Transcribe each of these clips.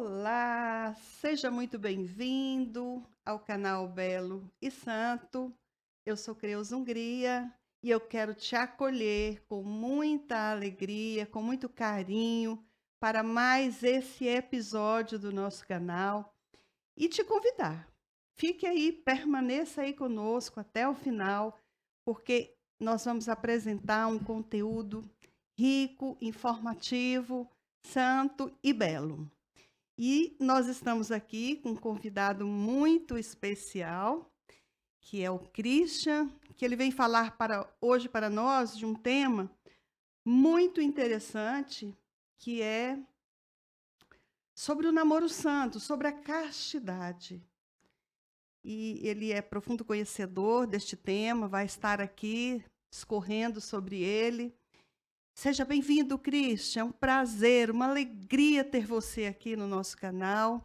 Olá, seja muito bem-vindo ao canal Belo e Santo. Eu sou Creuza Hungria e eu quero te acolher com muita alegria, com muito carinho, para mais esse episódio do nosso canal e te convidar. Fique aí, permaneça aí conosco até o final, porque nós vamos apresentar um conteúdo rico, informativo, santo e belo. E nós estamos aqui com um convidado muito especial, que é o Christian, que ele vem falar hoje para nós de um tema muito interessante, que é sobre o namoro santo, sobre a castidade. E ele é profundo conhecedor deste tema, vai estar aqui discorrendo sobre ele. Seja bem-vindo, Christian. É um prazer, uma alegria ter você aqui no nosso canal.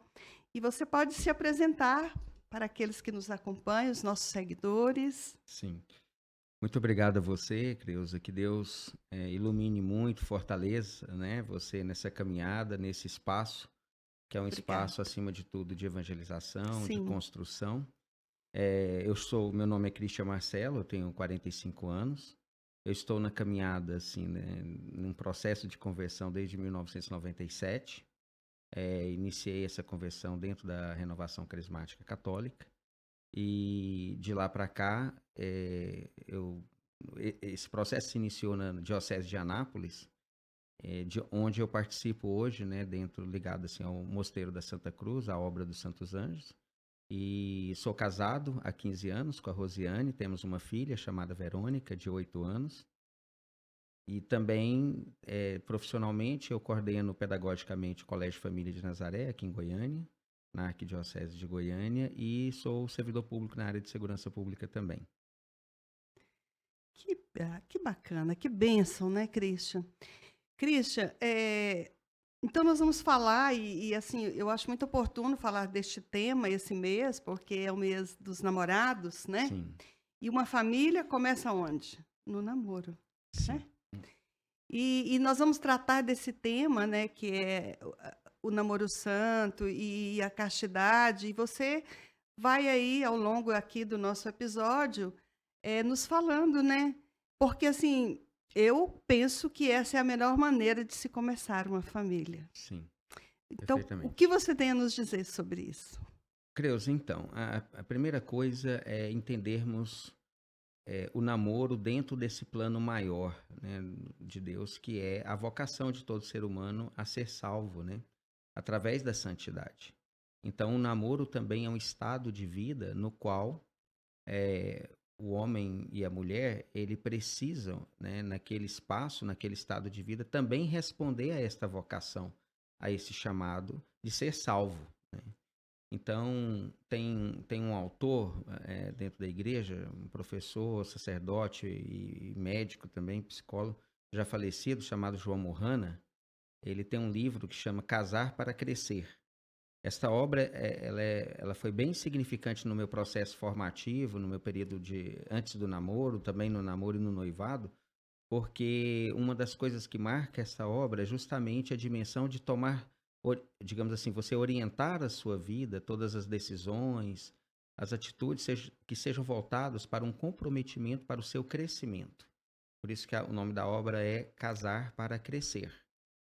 E você pode se apresentar para aqueles que nos acompanham, os nossos seguidores. Sim. Muito obrigado a você, Creuza. Que Deus ilumine muito, fortaleça, né, você nessa caminhada, nesse espaço, que é um espaço, Obrigada. acima de tudo, de evangelização, de Sim, construção. Meu nome é Christian Marcelo, eu tenho 45 anos. Eu estou na caminhada, assim, né, num processo de conversão desde 1997. Iniciei essa conversão dentro da Renovação Carismática Católica. E de lá para cá, esse processo se iniciou na Diocese de Anápolis, de onde eu participo hoje, né, ligado assim ao Mosteiro da Santa Cruz, à obra dos Santos Anjos. E sou casado há 15 anos com a Rosiane, temos uma filha chamada Verônica, de 8 anos. E também, profissionalmente, eu coordeno pedagogicamente o Colégio Família de Nazaré, aqui em Goiânia, na Arquidiocese de Goiânia, e sou servidor público na área de segurança pública também. que bacana, que bênção, né, Christian? Christian, então nós vamos falar, assim, eu acho muito oportuno falar deste tema esse mês, porque é o mês dos namorados, né? Sim, E uma família começa onde? No namoro, sim. né? E nós vamos tratar desse tema, né, que é o namoro santo e a castidade. E você vai aí, ao longo aqui do nosso episódio, nos falando, né? Porque, assim, eu penso que essa é a melhor maneira de se começar uma família. Sim, Então, o que perfeitamente. você tem a nos dizer sobre isso? Creuza, então, a primeira coisa é entendermos o namoro dentro desse plano maior, né, de Deus, que é a vocação de todo ser humano a ser salvo, né, através da santidade. Então, o namoro também é um estado de vida no qual o homem e a mulher, ele precisam, né, naquele espaço, naquele estado de vida, também responder a esta vocação, a esse chamado de ser salvo. Né? Então, tem um autor dentro da igreja, um professor, sacerdote e médico também, psicólogo, já falecido, chamado João Mohana. Ele tem um livro que chama Casar para Crescer. Esta obra, ela foi bem significante no meu processo formativo, no meu período de antes do namoro, também no namoro e no noivado, porque uma das coisas que marca essa obra é justamente a dimensão de tomar, digamos assim, você orientar a sua vida, todas as decisões, as atitudes que sejam voltadas para um comprometimento para o seu crescimento. Por isso que o nome da obra é Casar para Crescer.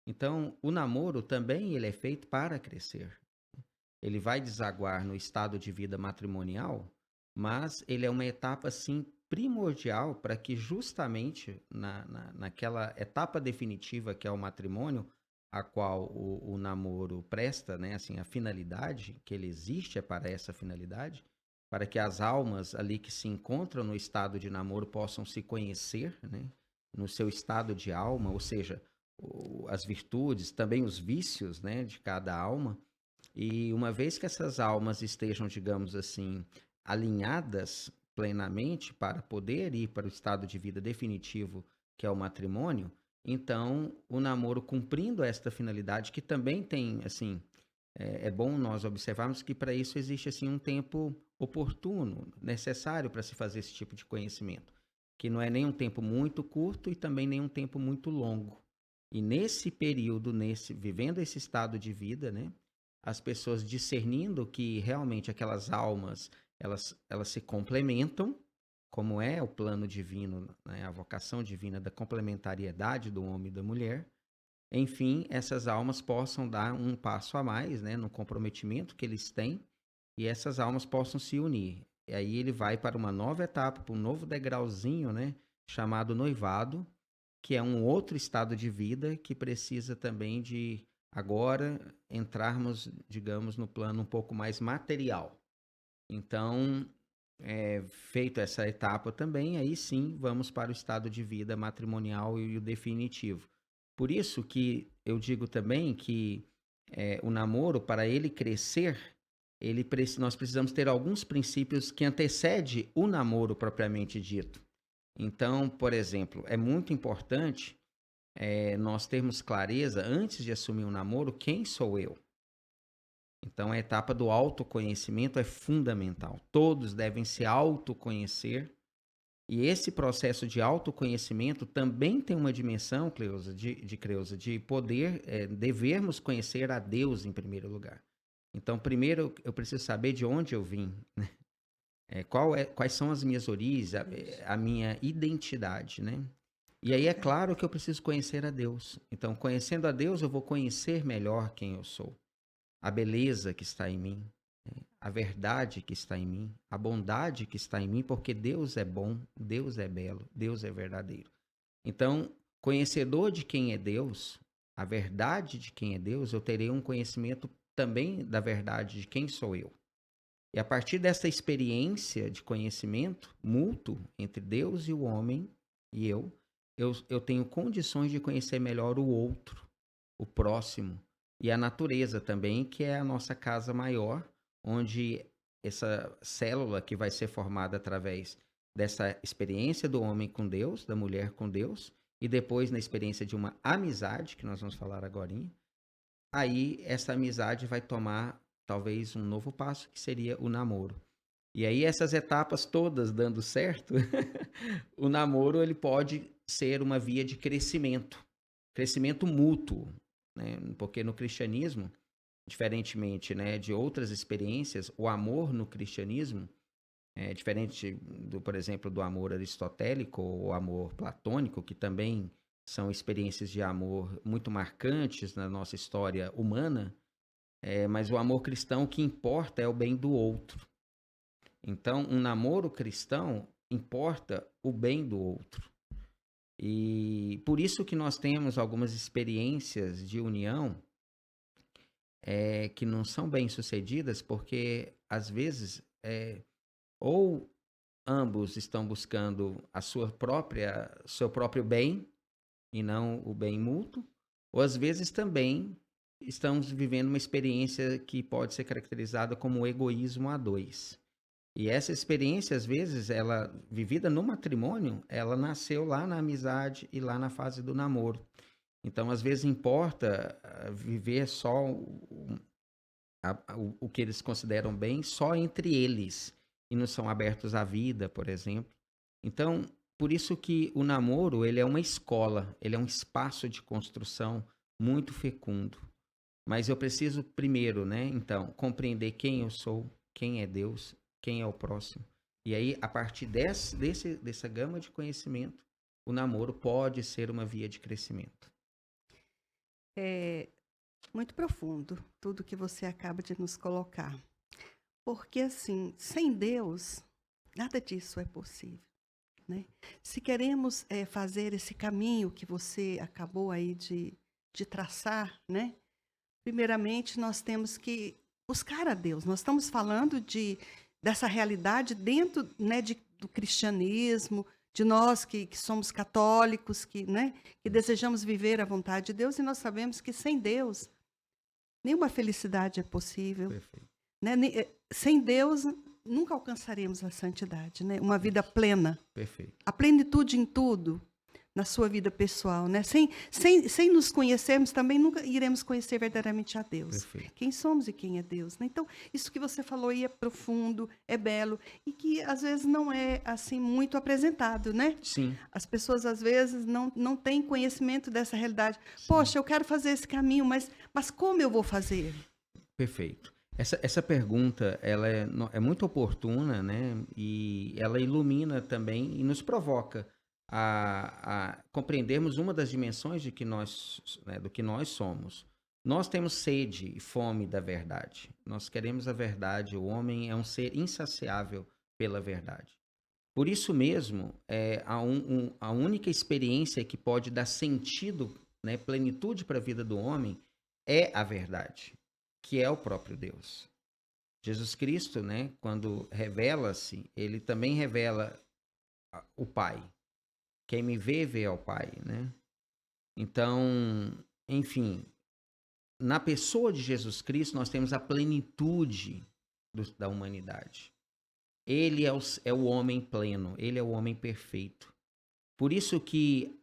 Então, o namoro também ele é feito para crescer. Ele vai desaguar no estado de vida matrimonial, mas ele é uma etapa, sim, primordial para que justamente naquela etapa definitiva que é o matrimônio, a qual o namoro presta, né, assim, a finalidade que ele existe é para essa finalidade, para que as almas ali que se encontram no estado de namoro possam se conhecer, né, no seu estado de alma, ou seja, as virtudes, também os vícios, né, de cada alma, e uma vez que essas almas estejam, digamos assim, alinhadas plenamente para poder ir para o estado de vida definitivo, que é o matrimônio, então o namoro cumprindo esta finalidade, que também tem, assim, é bom nós observarmos que para isso existe assim um tempo oportuno, necessário para se fazer esse tipo de conhecimento, que não é nem um tempo muito curto e também nem um tempo muito longo. E nesse período, vivendo esse estado de vida, né? as pessoas discernindo que realmente aquelas almas, elas se complementam, como é o plano divino, né, a vocação divina da complementariedade do homem e da mulher. Enfim, essas almas possam dar um passo a mais, né, no comprometimento que eles têm, e essas almas possam se unir. E aí ele vai para uma nova etapa, para um novo degrauzinho, né, chamado noivado, que é um outro estado de vida que precisa também de agora entrarmos, digamos, no plano um pouco mais material. Então, feito essa etapa também, aí sim vamos para o estado de vida matrimonial e o definitivo. Por isso que eu digo também que o namoro, para ele crescer, nós precisamos ter alguns princípios que antecedem o namoro propriamente dito. Então, por exemplo, é muito importante nós termos clareza, antes de assumir um namoro, quem sou eu? Então, a etapa do autoconhecimento é fundamental. Todos devem se autoconhecer. E esse processo de autoconhecimento também tem uma dimensão, Cleusa, de poder, devermos conhecer a Deus em primeiro lugar. Então, primeiro eu preciso saber de onde eu vim, né? Quais são as minhas origens, a minha identidade, né? E aí é claro que eu preciso conhecer a Deus. Então, conhecendo a Deus, eu vou conhecer melhor quem eu sou, a beleza que está em mim, né? A verdade que está em mim, a bondade que está em mim, porque Deus é bom, Deus é belo, Deus é verdadeiro. Então, conhecedor de quem é Deus, a verdade de quem é Deus, eu terei um conhecimento também da verdade de quem sou eu. E a partir dessa experiência de conhecimento mútuo entre Deus e o homem e eu tenho condições de conhecer melhor o outro, o próximo, e a natureza também, que é a nossa casa maior, onde essa célula que vai ser formada através dessa experiência do homem com Deus, da mulher com Deus, e depois na experiência de uma amizade, que nós vamos falar agorinha, aí essa amizade vai tomar talvez um novo passo, que seria o namoro. E aí essas etapas todas dando certo, o namoro ele pode ser uma via de crescimento mútuo, né? Porque no cristianismo, diferentemente, né, de outras experiências, o amor no cristianismo é diferente por exemplo, do amor aristotélico ou amor platônico, que também são experiências de amor muito marcantes na nossa história humana, mas o amor cristão, o que importa é o bem do outro. Então, um namoro cristão importa o bem do outro. E por isso que nós temos algumas experiências de união que não são bem sucedidas, porque às vezes ou ambos estão buscando seu próprio bem e não o bem mútuo, ou às vezes também estamos vivendo uma experiência que pode ser caracterizada como egoísmo a dois. E essa experiência, às vezes, ela vivida no matrimônio, ela nasceu lá na amizade e lá na fase do namoro. Então, às vezes, importa viver só o que eles consideram bem só entre eles, e não são abertos à vida, por exemplo. Então, por isso que o namoro, ele é uma escola, ele é um espaço de construção muito fecundo. Mas eu preciso primeiro, né, então, compreender quem eu sou, quem é Deus, quem é o próximo. E aí, a partir dessa gama de conhecimento, o namoro pode ser uma via de crescimento. É muito profundo tudo que você acaba de nos colocar. Porque, assim, sem Deus, nada disso é possível, né? Se queremos fazer esse caminho que você acabou aí de traçar, né? Primeiramente, nós temos que buscar a Deus. Nós estamos falando dessa realidade dentro, né, do cristianismo, de nós que somos católicos, né, que desejamos viver a vontade de Deus, e nós sabemos que sem Deus, nenhuma felicidade é possível. Né? Sem Deus, nunca alcançaremos a santidade, né? Uma vida plena. Perfeito. A plenitude em tudo, na sua vida pessoal, né? Sem nos conhecermos, também nunca iremos conhecer verdadeiramente a Deus. Perfeito. Quem somos e quem é Deus, né? Então, isso que você falou aí é profundo, é belo, e que às vezes não é assim muito apresentado, né? Sim. As pessoas às vezes não têm conhecimento dessa realidade. Sim. Poxa, eu quero fazer esse caminho, mas como eu vou fazer? Perfeito. Essa pergunta, ela é muito oportuna, né? E ela ilumina também e nos provoca a compreendermos uma das dimensões de que nós, né, do que nós somos. Nós temos sede e fome da verdade. Nós queremos a verdade. O homem é um ser insaciável pela verdade. Por isso mesmo, a única experiência que pode dar sentido, né, plenitude para a vida do homem é a verdade, que é o próprio Deus. Jesus Cristo, né, quando revela-se, ele também revela o Pai. Quem me vê, vê ao Pai, né? Então, enfim, na pessoa de Jesus Cristo, nós temos a plenitude da humanidade. Ele é o homem pleno, ele é o homem perfeito. Por isso que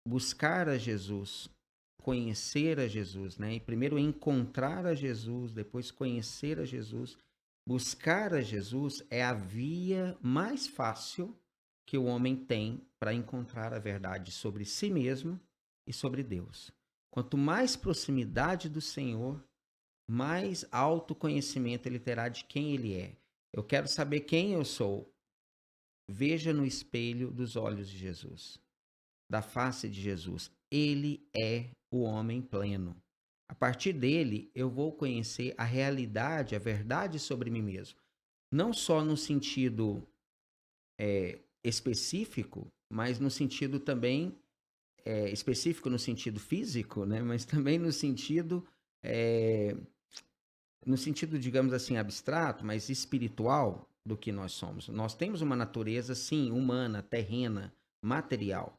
buscar a Jesus, conhecer a Jesus, né? E primeiro encontrar a Jesus, depois conhecer a Jesus, buscar a Jesus é a via mais fácil que o homem tem para encontrar a verdade sobre si mesmo e sobre Deus. Quanto mais proximidade do Senhor, mais autoconhecimento ele terá de quem ele é. Eu quero saber quem eu sou. Veja no espelho dos olhos de Jesus, da face de Jesus. Ele é o homem pleno. A partir dele, eu vou conhecer a realidade, a verdade sobre mim mesmo. Não só no sentido específico, mas no sentido também específico no sentido físico, né? Mas também no sentido, digamos assim, abstrato, mas espiritual do que nós somos. Nós temos uma natureza, sim, humana, terrena, material.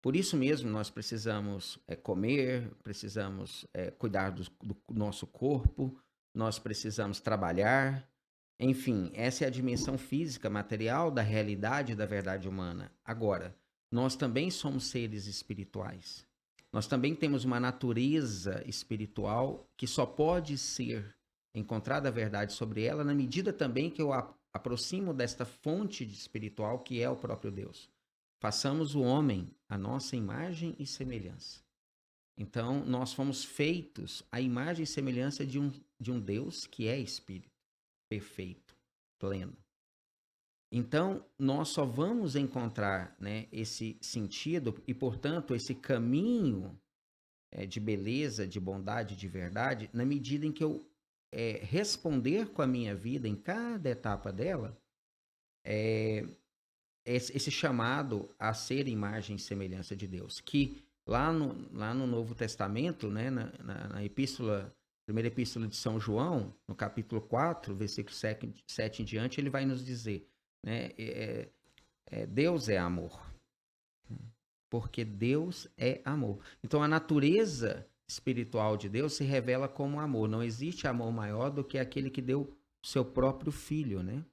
Por isso mesmo, nós precisamos comer, precisamos cuidar do nosso corpo, nós precisamos trabalhar. Enfim, essa é a dimensão física, material da realidade da verdade humana. Agora, nós também somos seres espirituais. Nós também temos uma natureza espiritual que só pode ser encontrada a verdade sobre ela na medida também que eu aproximo desta fonte espiritual que é o próprio Deus. Façamos o homem a nossa imagem e semelhança. Então, nós fomos feitos à imagem e semelhança de um Deus que é espírito, perfeito, pleno. Então, nós só vamos encontrar, né, esse sentido e, portanto, esse caminho de beleza, de bondade, de verdade, na medida em que eu responder com a minha vida em cada etapa dela, esse chamado a ser imagem e semelhança de Deus, que lá no Novo Testamento, né, na epístola, primeira epístola de São João, no capítulo 4, versículo 7 em diante, ele vai nos dizer, né, Deus é amor, porque Deus é amor. Então a natureza espiritual de Deus se revela como amor. Não existe amor maior do que aquele que deu o seu próprio filho, né,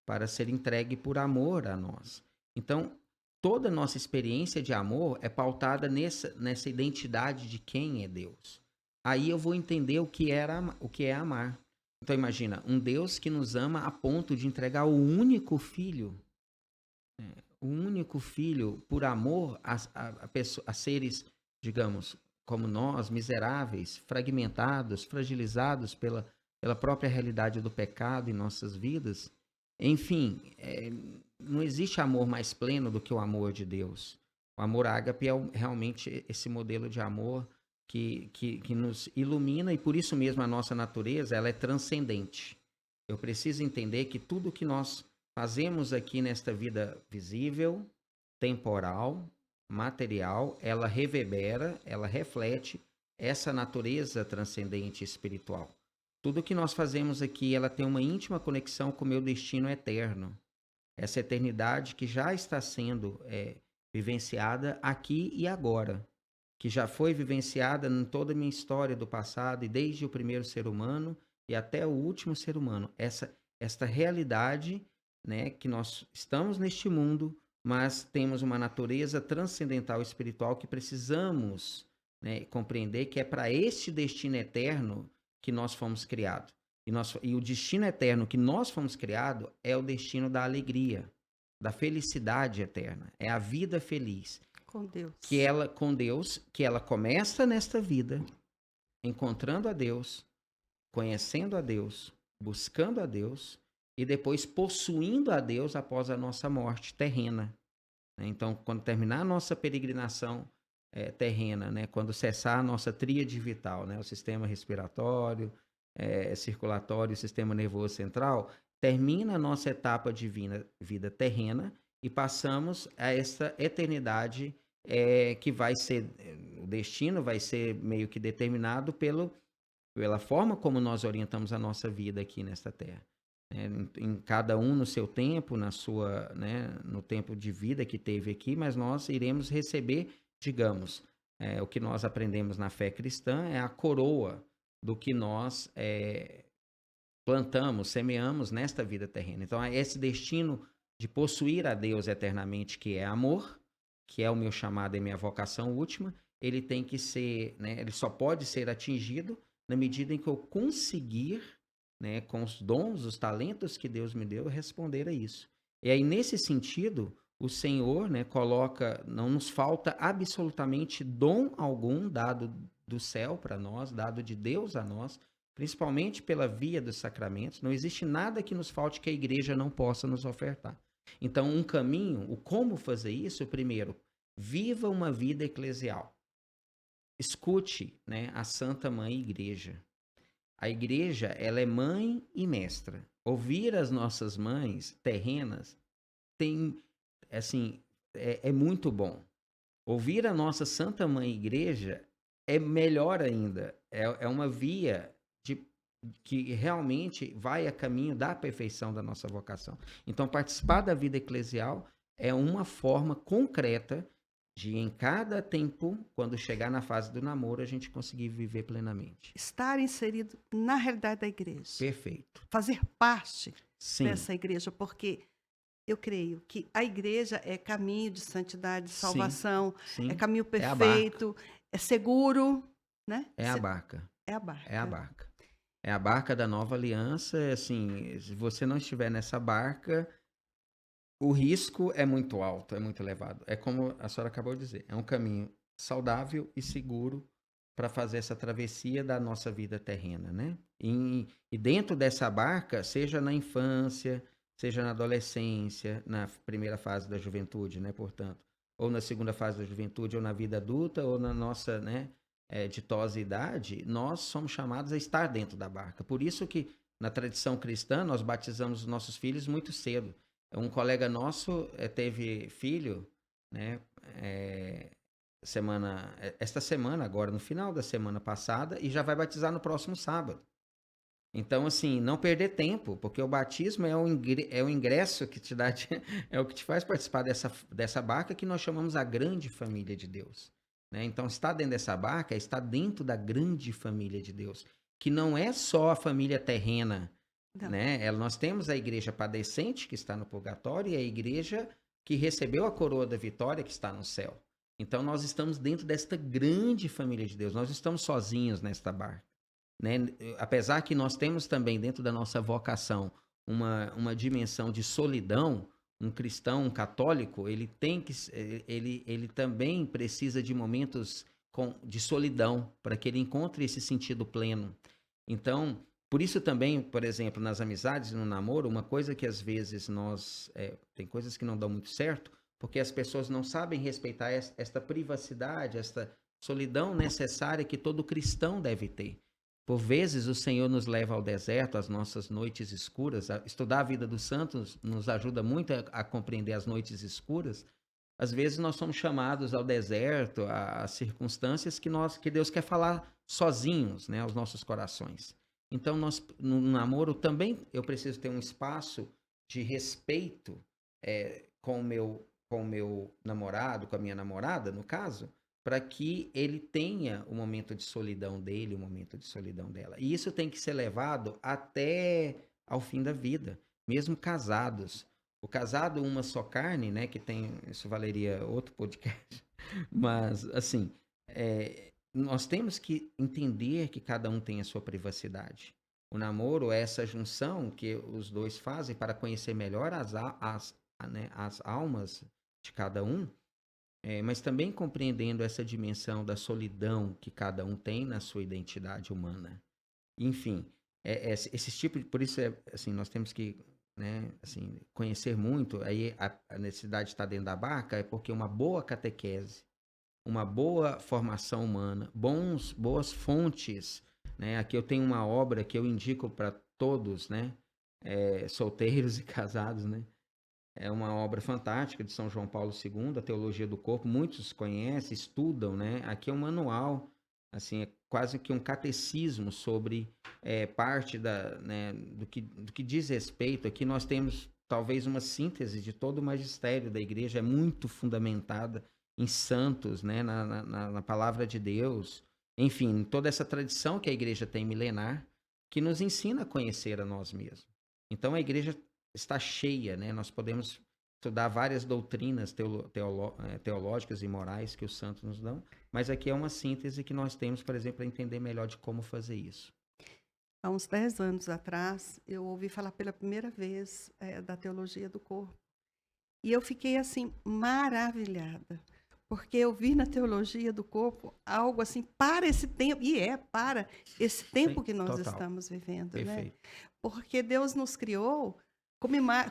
para ser entregue por amor a nós. Então, toda a nossa experiência de amor é pautada nessa identidade de quem é Deus. Aí eu vou entender o que é amar. Então, imagina, um Deus que nos ama a ponto de entregar o único filho por amor a seres, digamos, como nós, miseráveis, fragmentados, fragilizados pela própria realidade do pecado em nossas vidas. Enfim, não existe amor mais pleno do que o amor de Deus. O amor ágape é realmente esse modelo de amor que nos ilumina, e por isso mesmo a nossa natureza ela é transcendente. Eu preciso entender que tudo que nós fazemos aqui nesta vida visível, temporal, material, ela reverbera, ela reflete essa natureza transcendente espiritual. Tudo que nós fazemos aqui, ela tem uma íntima conexão com o meu destino eterno. Essa eternidade que já está sendo vivenciada aqui e agora, que já foi vivenciada em toda a minha história do passado, e desde o primeiro ser humano e até o último ser humano. Esta realidade, né, que nós estamos neste mundo, mas temos uma natureza transcendental espiritual que precisamos, né, compreender que é para este destino eterno que nós fomos criados. E o destino eterno que nós fomos criados é o destino da alegria, da felicidade eterna. É a vida feliz. Com Deus. Com Deus, que ela começa nesta vida, encontrando a Deus, conhecendo a Deus, buscando a Deus e depois possuindo a Deus após a nossa morte terrena, né? Então, quando terminar a nossa peregrinação terrena, né? Quando cessar a nossa tríade vital, né? O sistema respiratório, circulatório e sistema nervoso central, termina a nossa etapa de vida terrena e passamos a essa eternidade que vai ser, o destino vai ser meio que determinado pela forma como nós orientamos a nossa vida aqui nesta terra. Em cada um no seu tempo, né, no tempo de vida que teve aqui, mas nós iremos receber, digamos, o que nós aprendemos na fé cristã é a coroa do que nós plantamos, semeamos nesta vida terrena. Então, esse destino de possuir a Deus eternamente, que é amor, que é o meu chamado e minha vocação última, ele tem que ser, né, ele só pode ser atingido na medida em que eu conseguir, né, com os dons, os talentos que Deus me deu, responder a isso. E aí, nesse sentido, o Senhor, né, coloca, não nos falta absolutamente dom algum dado do céu para nós, dado de Deus a nós, principalmente pela via dos sacramentos. Não existe nada que nos falte que a igreja não possa nos ofertar. Então, um caminho, o como fazer isso, primeiro, viva uma vida eclesial. Escute, né, a Santa Mãe Igreja. A igreja, ela é mãe e mestra. Ouvir as nossas mães terrenas tem, assim, é muito bom. Ouvir a nossa Santa Mãe Igreja é melhor ainda. É uma via que realmente vai a caminho da perfeição da nossa vocação. Então, participar da vida eclesial é uma forma concreta de, em cada tempo, quando chegar na fase do namoro, a gente conseguir viver plenamente. Estar inserido na realidade da igreja. Perfeito. Fazer parte Sim. dessa igreja, porque eu creio que a igreja é caminho de santidade, de salvação, sim. é caminho perfeito, é seguro, né? É a barca. É a barca. É a barca. É a barca da nova aliança. Assim, se você não estiver nessa barca, o risco é muito alto, é muito elevado. É como a senhora acabou de dizer, é um caminho saudável e seguro para fazer essa travessia da nossa vida terrena, né? E dentro dessa barca, seja na infância, seja na adolescência, na primeira fase da juventude, né? Portanto, ou na segunda fase da juventude, ou na vida adulta, ou na nossa, né, ditosa idade, nós somos chamados a estar dentro da barca. Por isso que, na tradição cristã, nós batizamos os nossos filhos muito cedo. Um colega nosso teve filho, né, esta semana, agora no final da semana passada, e já vai batizar no próximo sábado. Então, assim, não perder tempo, porque o batismo é o ingresso que te dá, é o que te faz participar dessa barca que nós chamamos a grande família de Deus, né? Então, estar dentro dessa barca é estar dentro da grande família de Deus, que não é só a família terrena, né? Nós temos a igreja padecente, que está no purgatório, e a igreja que recebeu a coroa da vitória, que está no céu. Então, nós estamos dentro desta grande família de Deus, nós estamos sozinhos nesta barca, né? Apesar que nós temos também dentro da nossa vocação uma dimensão de solidão, um cristão, um católico, ele também precisa de momentos de solidão para que ele encontre esse sentido pleno. Então, por isso também, por exemplo, nas amizades, no namoro, uma coisa que às vezes tem coisas que não dão muito certo, porque as pessoas não sabem respeitar esta privacidade, esta solidão necessária que todo cristão deve ter. Por vezes o Senhor nos leva ao deserto, às nossas noites escuras. Estudar a vida dos santos nos ajuda muito a compreender as noites escuras. Às vezes nós somos chamados ao deserto, a circunstâncias que Deus quer falar sozinhos, né, aos nossos corações. Então, no namoro também eu preciso ter um espaço de respeito com o meu namorado, com a minha namorada, no caso, para que ele tenha o momento de solidão dele, o momento de solidão dela. E isso tem que ser levado até ao fim da vida, mesmo casados. O casado, uma só carne, né, que tem, isso valeria outro podcast, mas, assim, nós temos que entender que cada um tem a sua privacidade. O namoro é essa junção que os dois fazem para conhecer melhor as almas de cada um, mas também compreendendo essa dimensão da solidão que cada um tem na sua identidade humana. Enfim, Esses tipos, por isso assim, nós temos que, né, assim, conhecer muito. Aí a necessidade de estar dentro da barca é porque uma boa catequese, uma boa formação humana, boas fontes, né? Aqui eu tenho uma obra que eu indico para todos, né? Solteiros e casados, né? É uma obra fantástica de São João Paulo II, a Teologia do Corpo. Muitos conhecem, estudam, né? Aqui é um manual, assim, é quase que um catecismo sobre parte né, do que diz respeito. Aqui nós temos talvez uma síntese de todo o magistério da igreja, é muito fundamentada em santos, né, na palavra de Deus. Enfim, toda essa tradição que a igreja tem milenar, que nos ensina a conhecer a nós mesmos. Então a igreja está cheia, né? Nós podemos estudar várias doutrinas teológicas e morais que os santos nos dão, mas aqui é uma síntese que nós temos, por exemplo, para entender melhor de como fazer isso. Há uns 10 anos atrás, eu ouvi falar pela primeira vez da teologia do corpo. E eu fiquei assim maravilhada, porque eu vi na teologia do corpo algo assim para esse tempo, e para esse Sim, tempo que nós total. estamos vivendo, né? Perfeito, Porque Deus nos criou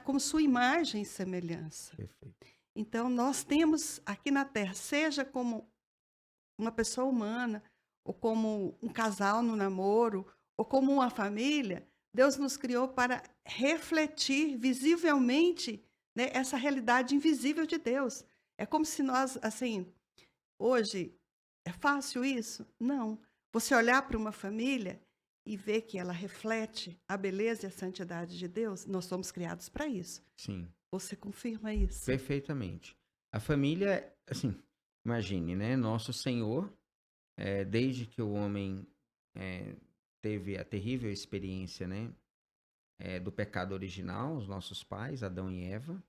como sua imagem e semelhança. perfeito. Então nós temos aqui na Terra, seja como uma pessoa humana, ou como um casal no namoro, ou como uma família, Deus nos criou para refletir visivelmente, né, essa realidade invisível de Deus. É como se nós, assim, hoje, é fácil isso? Não. Você olhar para uma família e ver que ela reflete a beleza e a santidade de Deus, nós somos criados para isso. Sim, Você confirma isso? perfeitamente. A família, assim, imagine, né? Nosso Senhor, desde que o homem eh, teve a terrível experiência, né? Do pecado original, os nossos pais, Adão e Eva,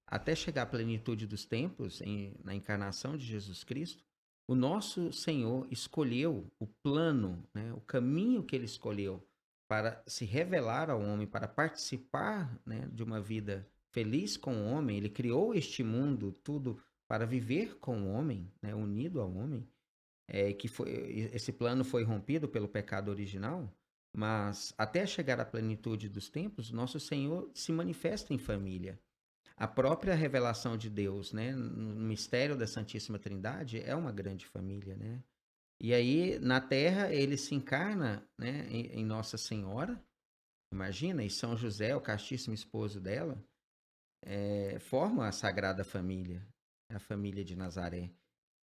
até chegar à plenitude dos tempos, na encarnação de Jesus Cristo, o nosso Senhor escolheu o plano, né, o caminho que ele escolheu para se revelar ao homem, para participar, né, de uma vida feliz com o homem. Ele criou este mundo, tudo para viver com o homem, né, unido ao homem. Esse plano foi rompido pelo pecado original, mas até chegar à plenitude dos tempos, nosso Senhor se manifesta em família. A própria revelação de Deus, né, no mistério da Santíssima Trindade, é uma grande família, né? E aí, na Terra, ele se encarna, né, em Nossa Senhora, imagina, e São José, o castíssimo esposo dela, forma a Sagrada Família, a família de Nazaré.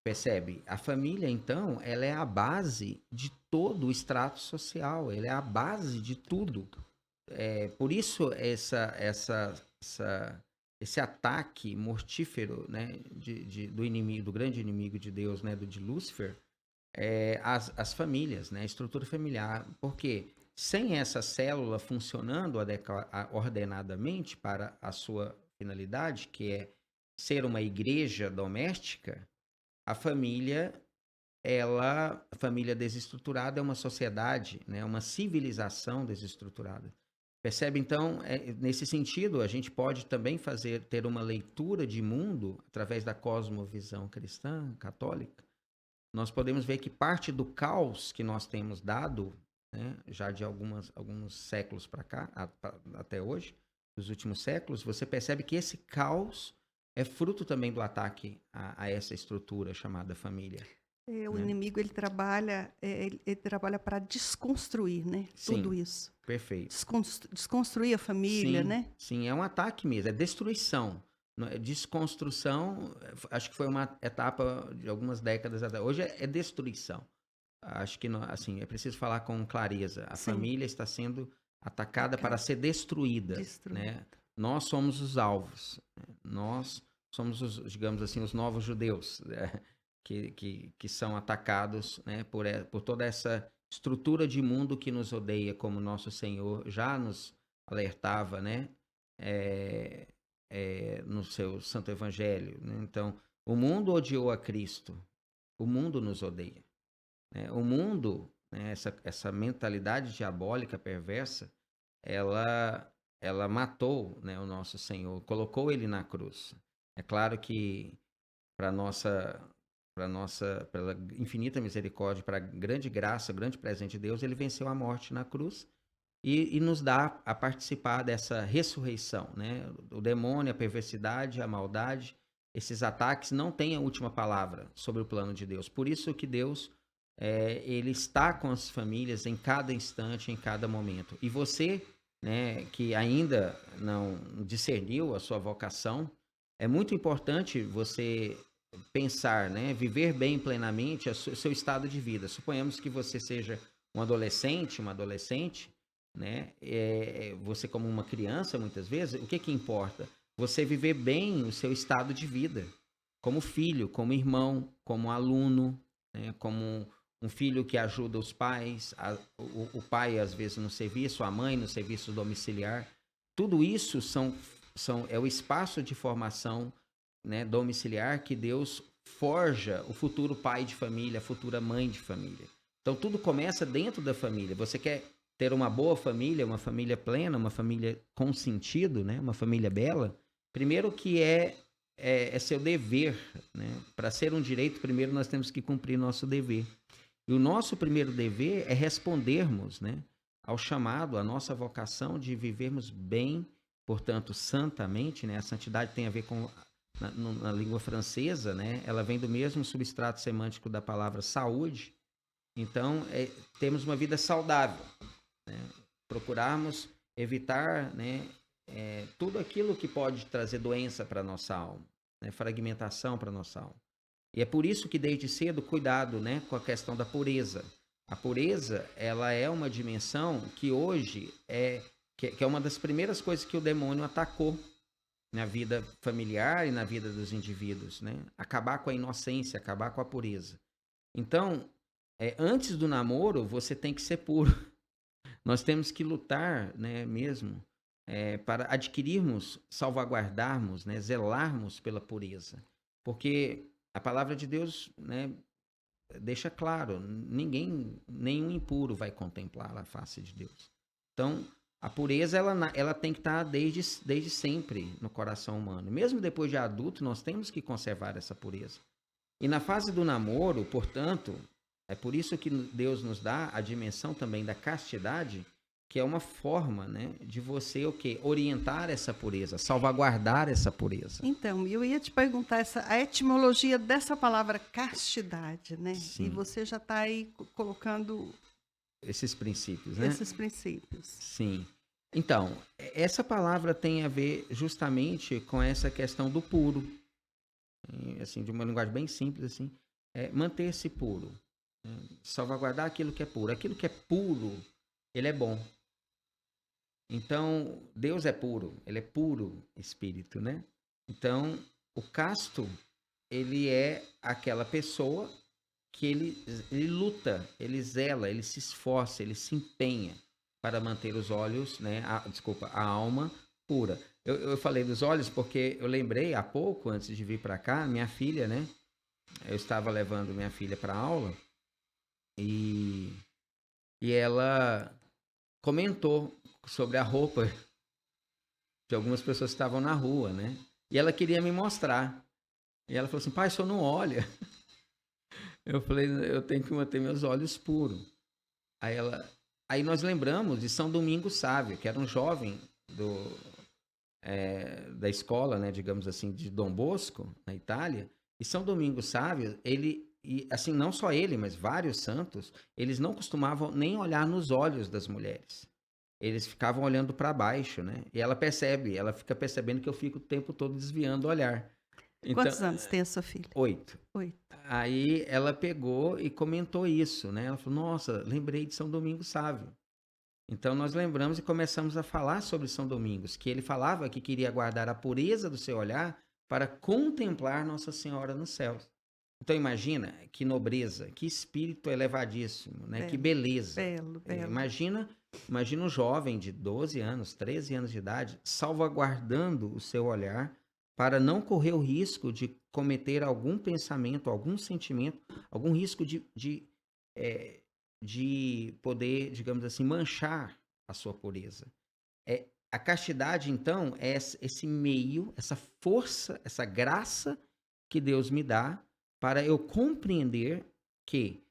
Percebe? A família, então, ela é a base de todo o extrato social, ela é a base de tudo. Por isso esse ataque mortífero, né, do inimigo, do grande inimigo de Deus, né, de Lúcifer, as famílias, né, a estrutura familiar, porque sem essa célula funcionando ordenadamente para a sua finalidade, que é ser uma igreja doméstica, a família a família desestruturada é uma sociedade, né, uma civilização desestruturada. Percebe? Então, nesse sentido, a gente pode também ter uma leitura de mundo através da cosmovisão cristã, católica. Nós podemos ver que parte do caos que nós temos dado, né, já de alguns séculos para cá, até hoje, nos últimos séculos, você percebe que esse caos é fruto também do ataque a essa estrutura chamada família, O né? inimigo ele trabalha para desconstruir, né, tudo Sim, isso. perfeito. Desconstruir a família, Sim, né? sim, é um ataque mesmo, é destruição. Desconstrução, acho que foi uma etapa de algumas décadas atrás. Hoje é destruição. Acho que, assim, é preciso falar com clareza. A Sim, família está sendo atacada para atacado, ser destruída, destruído. né? Nós somos os alvos. Né? Nós somos digamos assim, os novos judeus, né? que são atacados, né, por toda essa estrutura de mundo que nos odeia, como nosso Senhor já nos alertava, né, no seu Santo Evangelho. Né? Então, o mundo odiou a Cristo, o mundo nos odeia. Né? O mundo, né, essa mentalidade diabólica perversa, ela matou, né, o nosso Senhor, colocou ele na cruz. É claro que para nossa pela infinita misericórdia, para a grande graça, grande presente de Deus, ele venceu a morte na cruz e nos dá a participar dessa ressurreição, né? O demônio, a perversidade, a maldade, esses ataques não têm a última palavra sobre o plano de Deus. Por isso que Deus, ele está com as famílias em cada instante, em cada momento. E você, né, que ainda não discerniu a sua vocação, é muito importante você pensar, né, viver bem plenamente o seu estado de vida. Suponhamos que você seja um adolescente, uma adolescente, né? Você como uma criança, muitas vezes, o que que importa? Você viver bem o seu estado de vida, como filho, como irmão, como aluno, né? Como um filho que ajuda os pais, o pai às vezes no serviço, a mãe no serviço domiciliar. Tudo isso é o espaço de formação, né, domiciliar que Deus forja o futuro pai de família, a futura mãe de família. Então tudo começa dentro da família. Você quer ter uma boa família, uma família plena, uma família com sentido, né, uma família bela? Primeiro que é seu dever, né? Para ser um direito, primeiro nós temos que cumprir nosso dever. E o nosso primeiro dever é respondermos, né, ao chamado, à nossa vocação de vivermos bem, portanto, santamente, né? A santidade tem a ver com na língua francesa, né? Ela vem do mesmo substrato semântico da palavra saúde. Então, temos uma vida saudável, né? Procurarmos evitar, né, tudo aquilo que pode trazer doença para a nossa alma, né? Fragmentação para a nossa alma. E é por isso que desde cedo cuidado, né, com a questão da pureza. A pureza, ela é uma dimensão que hoje que é uma das primeiras coisas que o demônio atacou na vida familiar e na vida dos indivíduos, né? Acabar com a inocência, acabar com a pureza. Então, antes do namoro, você tem que ser puro. Nós temos que lutar, né, mesmo, para adquirirmos, salvaguardarmos, né, zelarmos pela pureza. Porque a palavra de Deus, né, deixa claro, nenhum impuro vai contemplar a face de Deus. Então, a pureza, ela tem que estar desde sempre no coração humano. Mesmo depois de adulto, nós temos que conservar essa pureza. E na fase do namoro, portanto, é por isso que Deus nos dá a dimensão também da castidade, que é uma forma, né, de você o quê? Orientar essa pureza, salvaguardar essa pureza. Então, eu ia te perguntar a etimologia dessa palavra castidade, né? E Sim. você já está aí colocando Esses princípios, né? esses princípios. Sim. Então, essa palavra tem a ver justamente com essa questão do puro. Assim, de uma linguagem bem simples, assim, manter-se puro, né? Salvaguardar aquilo que é puro. Aquilo que é puro, ele é bom. Então, Deus é puro, ele é puro espírito, né? Então, o casto, ele é aquela pessoa que ele luta, ele zela, ele se esforça, ele se empenha para manter os olhos, né? A alma pura. Eu falei dos olhos porque eu lembrei há pouco, antes de vir para cá, minha filha, né? Eu estava levando minha filha para aula e ela comentou sobre a roupa de algumas pessoas que estavam na rua, né? E ela queria me mostrar. E ela falou assim, pai, o senhor não olha? Eu falei, eu tenho que manter meus olhos puros. Aí nós lembramos de São Domingos Sávio, que era um jovem da escola, né, digamos assim, de Dom Bosco, na Itália. E São Domingos Sávio, e assim, não só ele, mas vários santos, eles não costumavam nem olhar nos olhos das mulheres. Eles ficavam olhando para baixo, né? E ela fica percebendo que eu fico o tempo todo desviando o olhar. Então, Quantos anos tem a sua filha? 8. 8. Aí ela pegou e comentou isso, né? Ela falou, nossa, lembrei de São Domingos Sávio. Então nós lembramos e começamos a falar sobre São Domingos, que ele falava que queria guardar a pureza do seu olhar para contemplar Nossa Senhora nos céus. Então imagina que nobreza, que espírito elevadíssimo, né? Que beleza. Belo. Imagina um jovem de 12 anos, 13 anos de idade, salvaguardando o seu olhar para não correr o risco de cometer algum pensamento, algum sentimento, algum risco de poder, digamos assim, manchar a sua pureza. A castidade, então, é esse meio, essa força, essa graça que Deus me dá para eu compreender que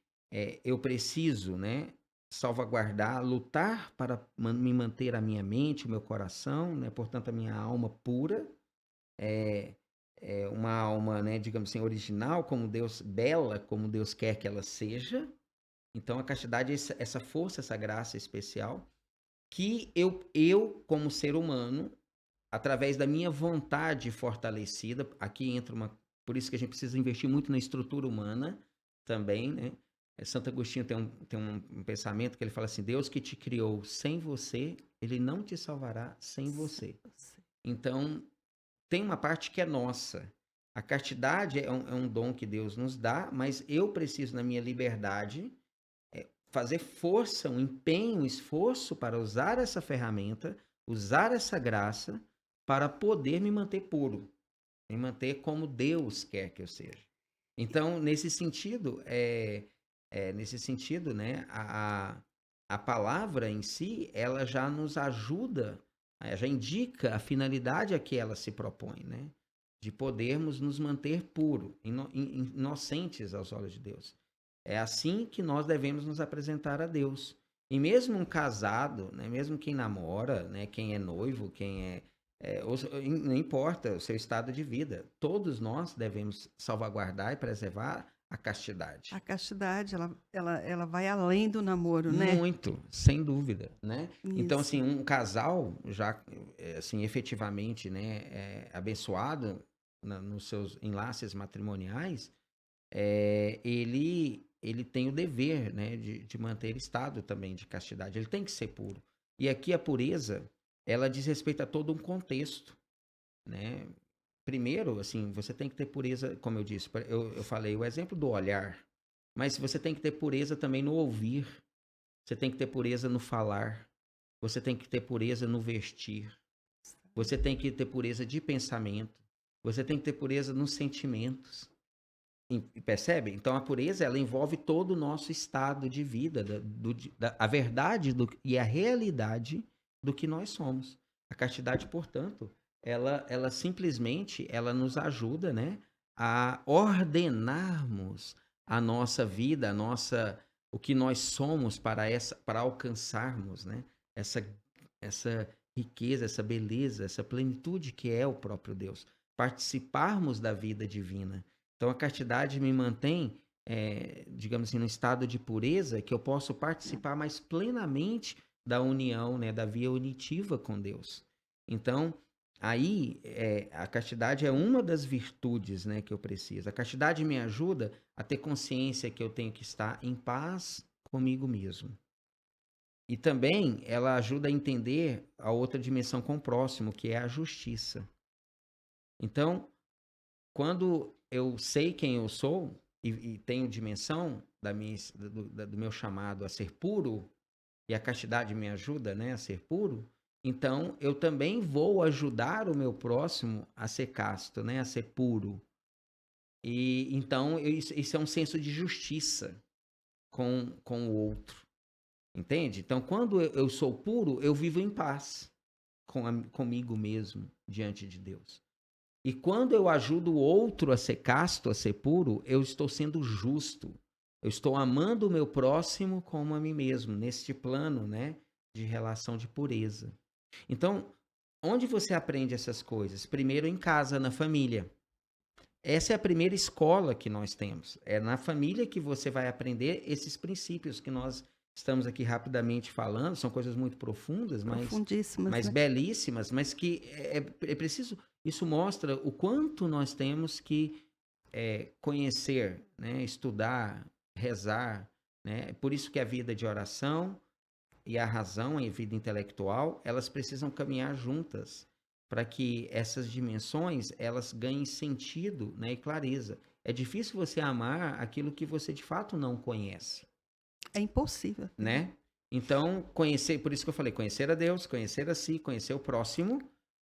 eu preciso, né, salvaguardar, lutar para me manter a minha mente, o meu coração, né? Portanto, a minha alma pura, é, é uma alma, né, digamos assim, original, como Deus, bela, como Deus quer que ela seja. Então, a castidade é essa força, essa graça especial que eu como ser humano, através da minha vontade fortalecida, aqui entra uma. Por isso que a gente precisa investir muito na estrutura humana também, né? Santo Agostinho tem um pensamento que ele fala assim: Deus que te criou sem você, ele não te salvará sem você. Então, tem uma parte que é nossa. A castidade é um dom que Deus nos dá, mas eu preciso, na minha liberdade, fazer força, um empenho, um esforço para usar essa ferramenta, usar essa graça para poder me manter puro, me manter como Deus quer que eu seja. Então, nesse sentido, né, a palavra em si, ela já nos ajuda, já indica a finalidade a que ela se propõe, né? De podermos nos manter puros, inocentes aos olhos de Deus. É assim que nós devemos nos apresentar a Deus. E mesmo um casado, né, mesmo quem namora, né, quem é noivo, não importa o seu estado de vida, todos nós devemos salvaguardar e preservar a castidade. A castidade, ela vai além do namoro, né? Muito, sem dúvida, né? Então, Isso. assim, um casal já, assim, efetivamente, né, abençoado nos seus enlaces matrimoniais, ele tem o dever, né, de manter estado também de castidade. Ele tem que ser puro. E aqui a pureza, ela diz respeito a todo um contexto, né? Primeiro, assim, você tem que ter pureza, como eu disse, eu falei o exemplo do olhar, mas você tem que ter pureza também no ouvir, você tem que ter pureza no falar, você tem que ter pureza no vestir, você tem que ter pureza de pensamento, você tem que ter pureza nos sentimentos. Percebe? Então a pureza ela envolve todo o nosso estado de vida, a verdade e a realidade do que nós somos. A castidade, portanto, ela simplesmente ela nos ajuda, né, a ordenarmos a nossa vida, o que nós somos para alcançarmos, né, essa, essa riqueza, essa beleza, essa plenitude que é o próprio Deus. Participarmos da vida divina. Então, a castidade me mantém, digamos assim, no estado de pureza, que eu posso participar mais plenamente da união, né, da via unitiva com Deus. Então, aí, a castidade é uma das virtudes, né, que eu preciso. A castidade me ajuda a ter consciência que eu tenho que estar em paz comigo mesmo. E também ela ajuda a entender a outra dimensão com o próximo, que é a justiça. Então, quando eu sei quem eu sou e tenho dimensão do meu chamado a ser puro, e a castidade me ajuda, né, a ser puro, então eu também vou ajudar o meu próximo a ser casto, né, a ser puro. E então isso é um senso de justiça com o outro, entende? Então quando eu sou puro, eu vivo em paz comigo mesmo diante de Deus. E quando eu ajudo o outro a ser casto, a ser puro, eu estou sendo justo. Eu estou amando o meu próximo como a mim mesmo, neste plano, né, de relação de pureza. Então, onde você aprende essas coisas? Primeiro em casa, na família. Essa é a primeira escola que nós temos. É na família que você vai aprender esses princípios que nós estamos aqui rapidamente falando. São coisas muito profundas, Profundíssimas, mas né? belíssimas, mas que é preciso. Isso mostra o quanto nós temos que conhecer, né, estudar, rezar, né? Por isso que a vida de oração e a razão e a vida intelectual, elas precisam caminhar juntas para que essas dimensões elas ganhem sentido, né, e clareza. É difícil você amar aquilo que você de fato não conhece, É impossível. né? Então, conhecer, por isso que eu falei, conhecer a Deus, conhecer a si, conhecer o próximo,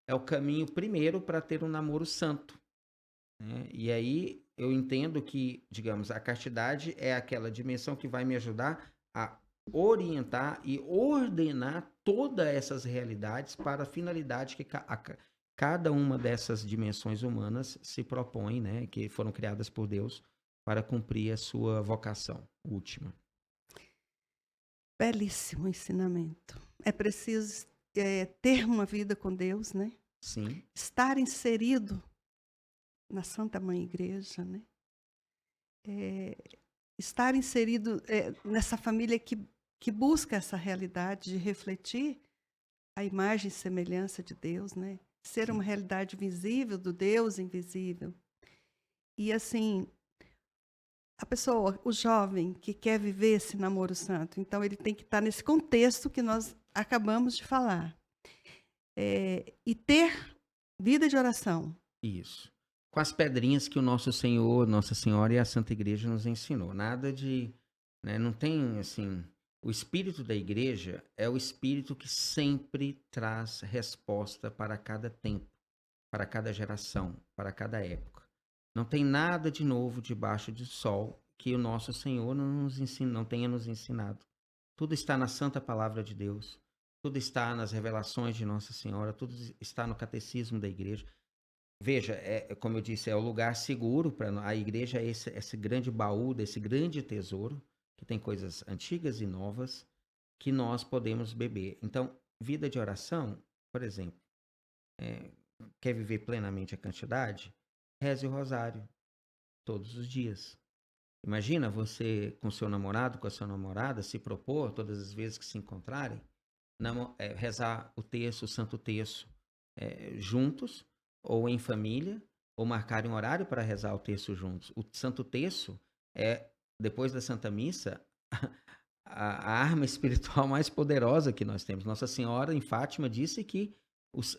é o caminho primeiro para ter um namoro santo, né? E aí eu entendo que, digamos, a castidade é aquela dimensão que vai me ajudar a orientar e ordenar todas essas realidades para a finalidade que cada uma dessas dimensões humanas se propõe, né? Que foram criadas por Deus para cumprir a sua vocação última. Belíssimo ensinamento. É preciso ter uma vida com Deus, né? Sim, Estar inserido na Santa Mãe Igreja, né? Eh, Estar inserido nessa família que busca essa realidade de refletir a imagem e semelhança de Deus, né? Ser uma sim. realidade visível do Deus invisível. E assim, a pessoa, o jovem que quer viver esse namoro santo, então ele tem que estar nesse contexto que nós acabamos de falar. E ter vida de oração. Isso. Com as pedrinhas que o nosso Senhor, Nossa Senhora e a Santa Igreja nos ensinou. Nada de, né, não tem assim, o espírito da igreja é o espírito que sempre traz resposta para cada tempo, para cada geração, para cada época. Não tem nada de novo debaixo do sol que o nosso Senhor não tenha nos ensinado. Tudo está na santa palavra de Deus. Tudo está nas revelações de Nossa Senhora, tudo está no catecismo da igreja. Veja, como eu disse, é o lugar seguro para a igreja, é esse grande baú, desse grande tesouro, que tem coisas antigas e novas, que nós podemos beber. Então, vida de oração, por exemplo, é, quer viver plenamente a cantidade? Reze o rosário todos os dias. Imagina você com seu namorado, com a sua namorada, se propor, todas as vezes que se encontrarem, rezar o terço, o santo terço, juntos, ou em família, ou marcarem um horário para rezar o terço juntos. O santo terço é, depois da Santa Missa, a arma espiritual mais poderosa que nós temos. Nossa Senhora em Fátima disse que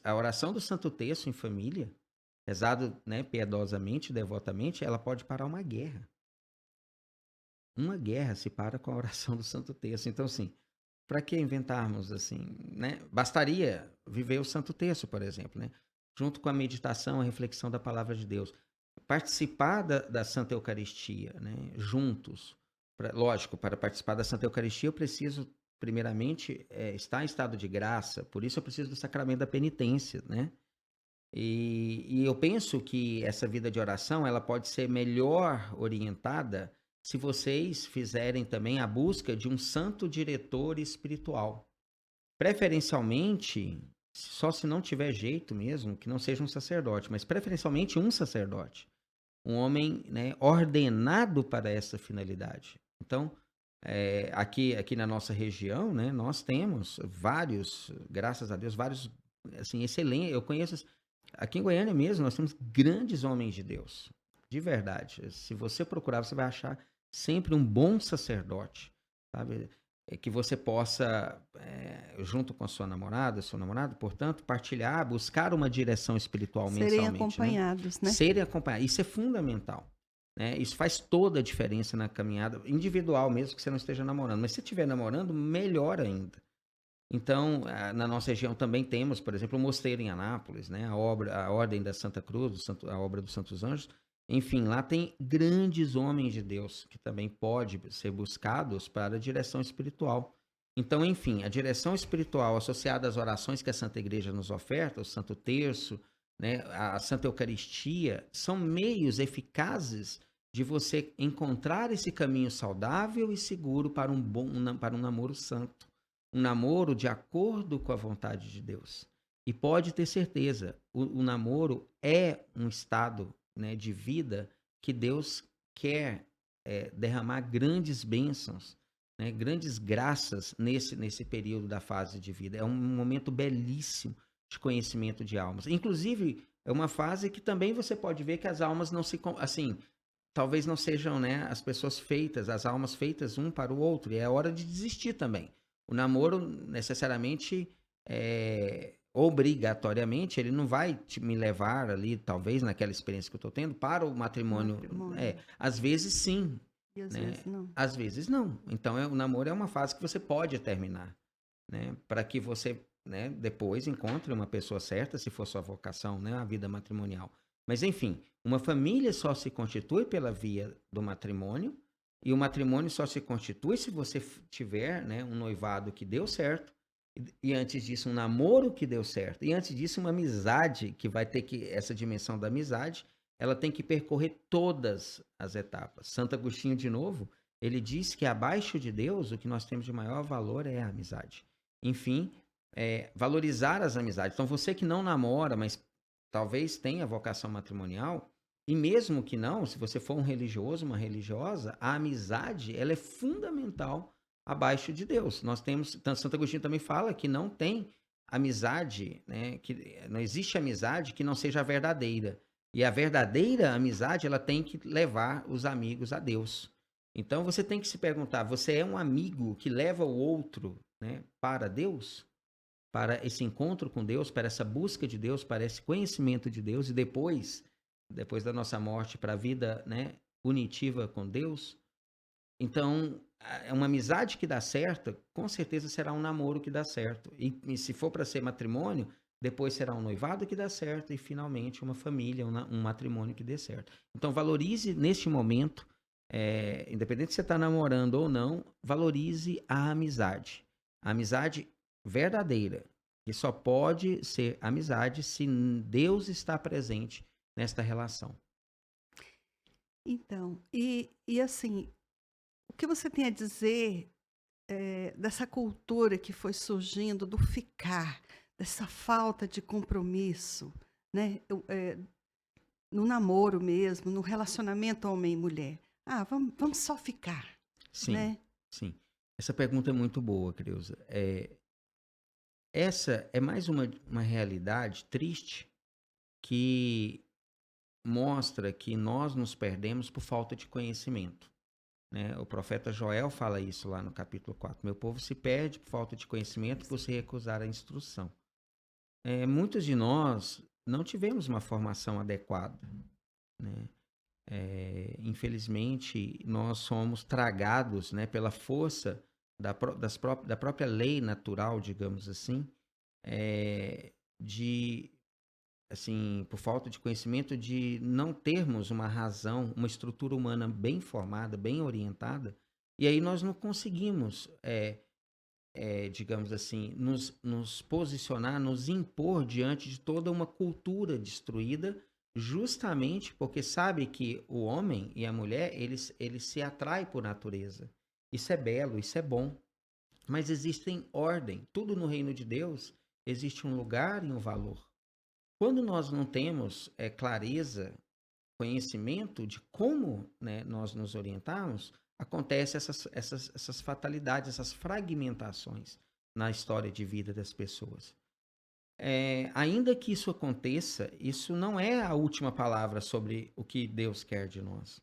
a oração do santo terço em família, rezado, né, piedosamente, devotamente, ela pode parar uma guerra. Uma guerra se para com a oração do Santo Terço. Então, assim, para que inventarmos assim, né? Bastaria viver o Santo Terço, por exemplo, né? Junto com a meditação, a reflexão da palavra de Deus. Participar da Santa Eucaristia, né? Juntos. Lógico, para participar da Santa Eucaristia eu preciso, primeiramente, estar em estado de graça. Por isso eu preciso do sacramento da penitência, né? E eu penso que essa vida de oração ela pode ser melhor orientada se vocês fizerem também a busca de um santo diretor espiritual. Preferencialmente, só se não tiver jeito mesmo, que não seja um sacerdote, mas preferencialmente um sacerdote. Um homem, né, ordenado para essa finalidade. Então, aqui na nossa região, né, nós temos vários, graças a Deus, vários, assim, excelentes. Eu conheço, aqui em Goiânia mesmo, nós temos grandes homens de Deus, de verdade. Se você procurar, você vai achar sempre um bom sacerdote, sabe? Que você possa, junto com a sua namorada, seu namorado, portanto, partilhar, buscar uma direção espiritual Serem mensalmente, né? acompanhados, né? Serem acompanhados. Isso é fundamental, né? Isso faz toda a diferença na caminhada individual, mesmo que você não esteja namorando. Mas se estiver namorando, melhor ainda. Então, na nossa região também temos, por exemplo, o mosteiro em Anápolis, né? A Ordem da Santa Cruz, a obra dos Santos Anjos. Enfim, lá tem grandes homens de Deus que também podem ser buscados para a direção espiritual. Então, enfim, a direção espiritual associada às orações que a Santa Igreja nos oferta, o Santo Terço, né, a Santa Eucaristia, são meios eficazes de você encontrar esse caminho saudável e seguro para para um namoro santo. Um namoro de acordo com a vontade de Deus. E pode ter certeza, o namoro é um estado, né, de vida que Deus quer derramar grandes bênçãos, né, grandes graças nesse período da fase de vida. É um momento belíssimo de conhecimento de almas. Inclusive, é uma fase que também você pode ver que as almas não se... Assim, talvez não sejam, né, as pessoas feitas, as almas feitas um para o outro. E é hora de desistir também. O namoro, necessariamente, obrigatoriamente, ele não vai me levar ali, talvez, naquela experiência que eu estou tendo, para o matrimônio. Às vezes, sim. E às Né? vezes não. Às vezes, não. Então, o namoro é uma fase que você pode terminar. Né? Para que você, né, depois encontre uma pessoa certa, se for sua vocação, né, a vida matrimonial. Mas, enfim, uma família só se constitui pela via do matrimônio, e o matrimônio só se constitui se você tiver, né, um noivado que deu certo, e antes disso um namoro que deu certo, e antes disso uma amizade que vai ter que, essa dimensão da amizade, ela tem que percorrer todas as etapas. Santo Agostinho, de novo, Ele diz que abaixo de Deus, o que nós temos de maior valor é a amizade. Enfim, valorizar as amizades. Então, você que não namora, mas talvez tenha vocação matrimonial, e mesmo que não, se você for um religioso, uma religiosa, a amizade, ela é fundamental abaixo de Deus. Nós temos, Santo Agostinho também fala que não tem amizade, né, que não existe amizade que não seja verdadeira. E a verdadeira amizade, ela tem que levar os amigos a Deus. Então você tem que se perguntar, você é um amigo que leva o outro, né, para Deus? Para esse encontro com Deus, para essa busca de Deus, para esse conhecimento de Deus, e depois da nossa morte, para a vida, né, unitiva com Deus? Então, é uma amizade que dá certo, com certeza será um namoro que dá certo. E se for para ser matrimônio, depois será um noivado que dá certo e finalmente uma família, um matrimônio que dê certo. Então, valorize neste momento, independente se você está namorando ou não, valorize a amizade. A amizade verdadeira, que só pode ser amizade se Deus está presente nesta relação. Então, e assim, o que você tem a dizer dessa cultura que foi surgindo do ficar, dessa falta de compromisso, né? No namoro mesmo, no relacionamento homem e mulher. Ah, vamos só ficar, Sim, né? sim. Essa pergunta é muito boa, Creuza. Essa é mais uma realidade triste que mostra que nós nos perdemos por falta de conhecimento, né? O profeta Joel fala isso lá no capítulo 4. Meu povo se perde por falta de conhecimento por se recusar à instrução. Muitos de nós não tivemos uma formação adequada, né? Infelizmente, nós somos tragados, né, pela força da própria lei natural, digamos assim, de, assim, por falta de conhecimento, de não termos uma razão, uma estrutura humana bem formada, bem orientada, e aí nós não conseguimos, digamos assim, nos posicionar, nos impor diante de toda uma cultura destruída, justamente porque sabe que o homem e a mulher, eles se atraem por natureza. Isso é belo, isso é bom. Mas existem ordem. Tudo no reino de Deus existe um lugar e um valor. Quando nós não temos clareza, conhecimento de como, né, nós nos orientarmos, acontecem essas fatalidades, essas fragmentações na história de vida das pessoas. Ainda que isso aconteça, isso não é a última palavra sobre o que Deus quer de nós,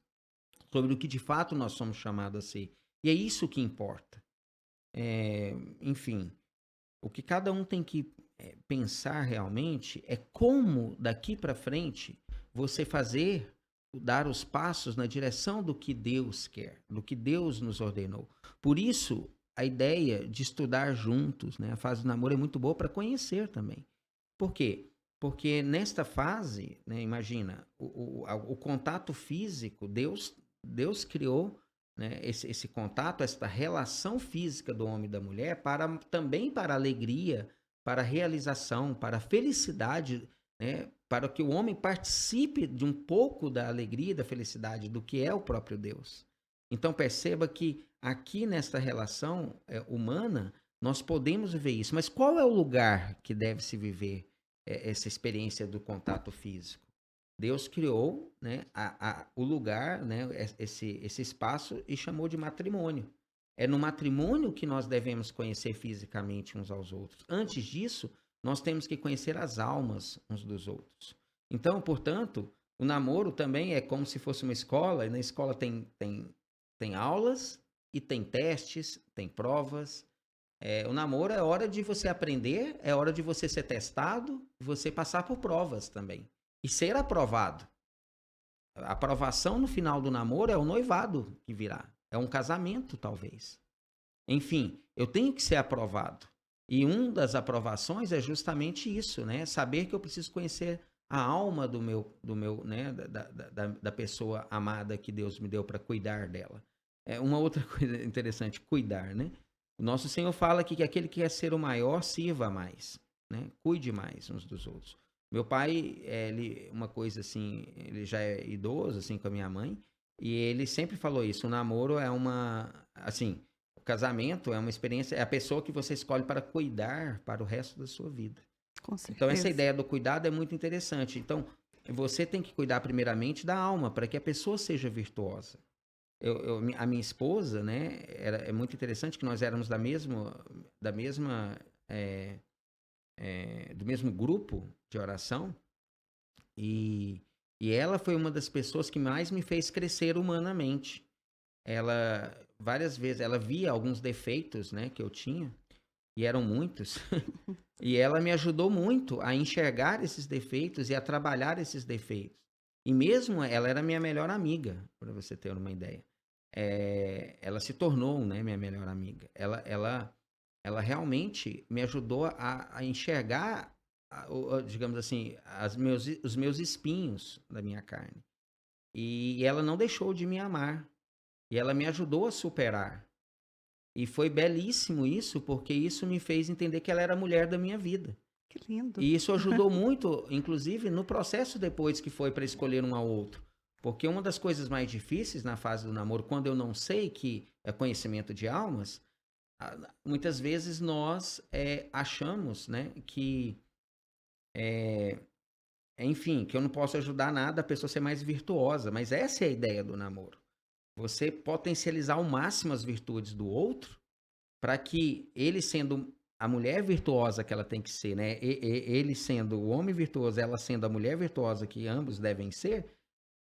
sobre o que de fato nós somos chamados a ser. E é isso que importa. Enfim, o que cada um tem que pensar realmente é como daqui para frente você dar os passos na direção do que Deus quer, do que Deus nos ordenou. Por isso, a ideia de estudar juntos, né? A fase do namoro é muito boa para conhecer também. Por quê? Porque nesta fase, né, imagina, o contato físico, Deus criou, né, esse contato, esta relação física do homem e da mulher também para a alegria, para a realização, para a felicidade, né, para que o homem participe de um pouco da alegria e da felicidade do que é o próprio Deus. Então perceba que aqui nesta relação humana, nós podemos viver isso. Mas qual é o lugar que deve se viver essa experiência do contato físico? Deus criou, né, o lugar, né, esse espaço e chamou de matrimônio. É no matrimônio que nós devemos conhecer fisicamente uns aos outros. Antes disso, nós temos que conhecer as almas uns dos outros. Então, portanto, o namoro também é como se fosse uma escola, e na escola tem aulas e tem testes, tem provas. O namoro é hora de você aprender, é hora de você ser testado, você passar por provas também. E ser aprovado. A aprovação no final do namoro é o noivado que virá. É um casamento, talvez. Enfim, eu tenho que ser aprovado. E uma das aprovações é justamente isso, né? Saber que eu preciso conhecer a alma do meu né? Da pessoa amada que Deus me deu para cuidar dela. Uma outra coisa interessante, cuidar, né? O nosso Senhor fala aqui que aquele que quer ser o maior, sirva mais, né? Cuide mais uns dos outros. Meu pai, uma coisa assim, ele já é idoso, assim, com a minha mãe, E ele sempre falou isso, o namoro é assim, o casamento é uma experiência, é a pessoa que você escolhe para cuidar para o resto da sua vida. Com Então, essa certeza. ideia do cuidado é muito interessante. Então, você tem que cuidar primeiramente da alma, para que a pessoa seja virtuosa. A minha esposa, né, é muito interessante que nós éramos da mesma, é, do mesmo grupo de oração, e, e ela foi uma das pessoas que mais me fez crescer humanamente. Ela, várias vezes, ela via alguns defeitos, né, que eu tinha, e eram muitos, e ela me ajudou muito a enxergar esses defeitos e a trabalhar esses defeitos. E mesmo ela era minha melhor amiga, para você ter uma ideia. Ela se tornou, né, minha melhor amiga. Ela realmente me ajudou a enxergar, digamos assim, os meus espinhos da minha carne. E ela não deixou de me amar. E ela me ajudou a superar. E foi belíssimo isso, porque isso me fez entender que ela era a mulher da minha vida. Que lindo. E isso ajudou muito, inclusive, no processo depois que foi para escolher um ao outro. Porque uma das coisas mais difíceis na fase do namoro, quando eu não sei que é conhecimento de almas, muitas vezes nós achamos, né, que, enfim, que eu não posso ajudar nada a pessoa a ser mais virtuosa. Mas essa é a ideia do namoro. Você potencializar ao máximo as virtudes do outro, para que ele sendo a mulher virtuosa que ela tem que ser, né? Ele sendo o homem virtuoso, ela sendo a mulher virtuosa que ambos devem ser,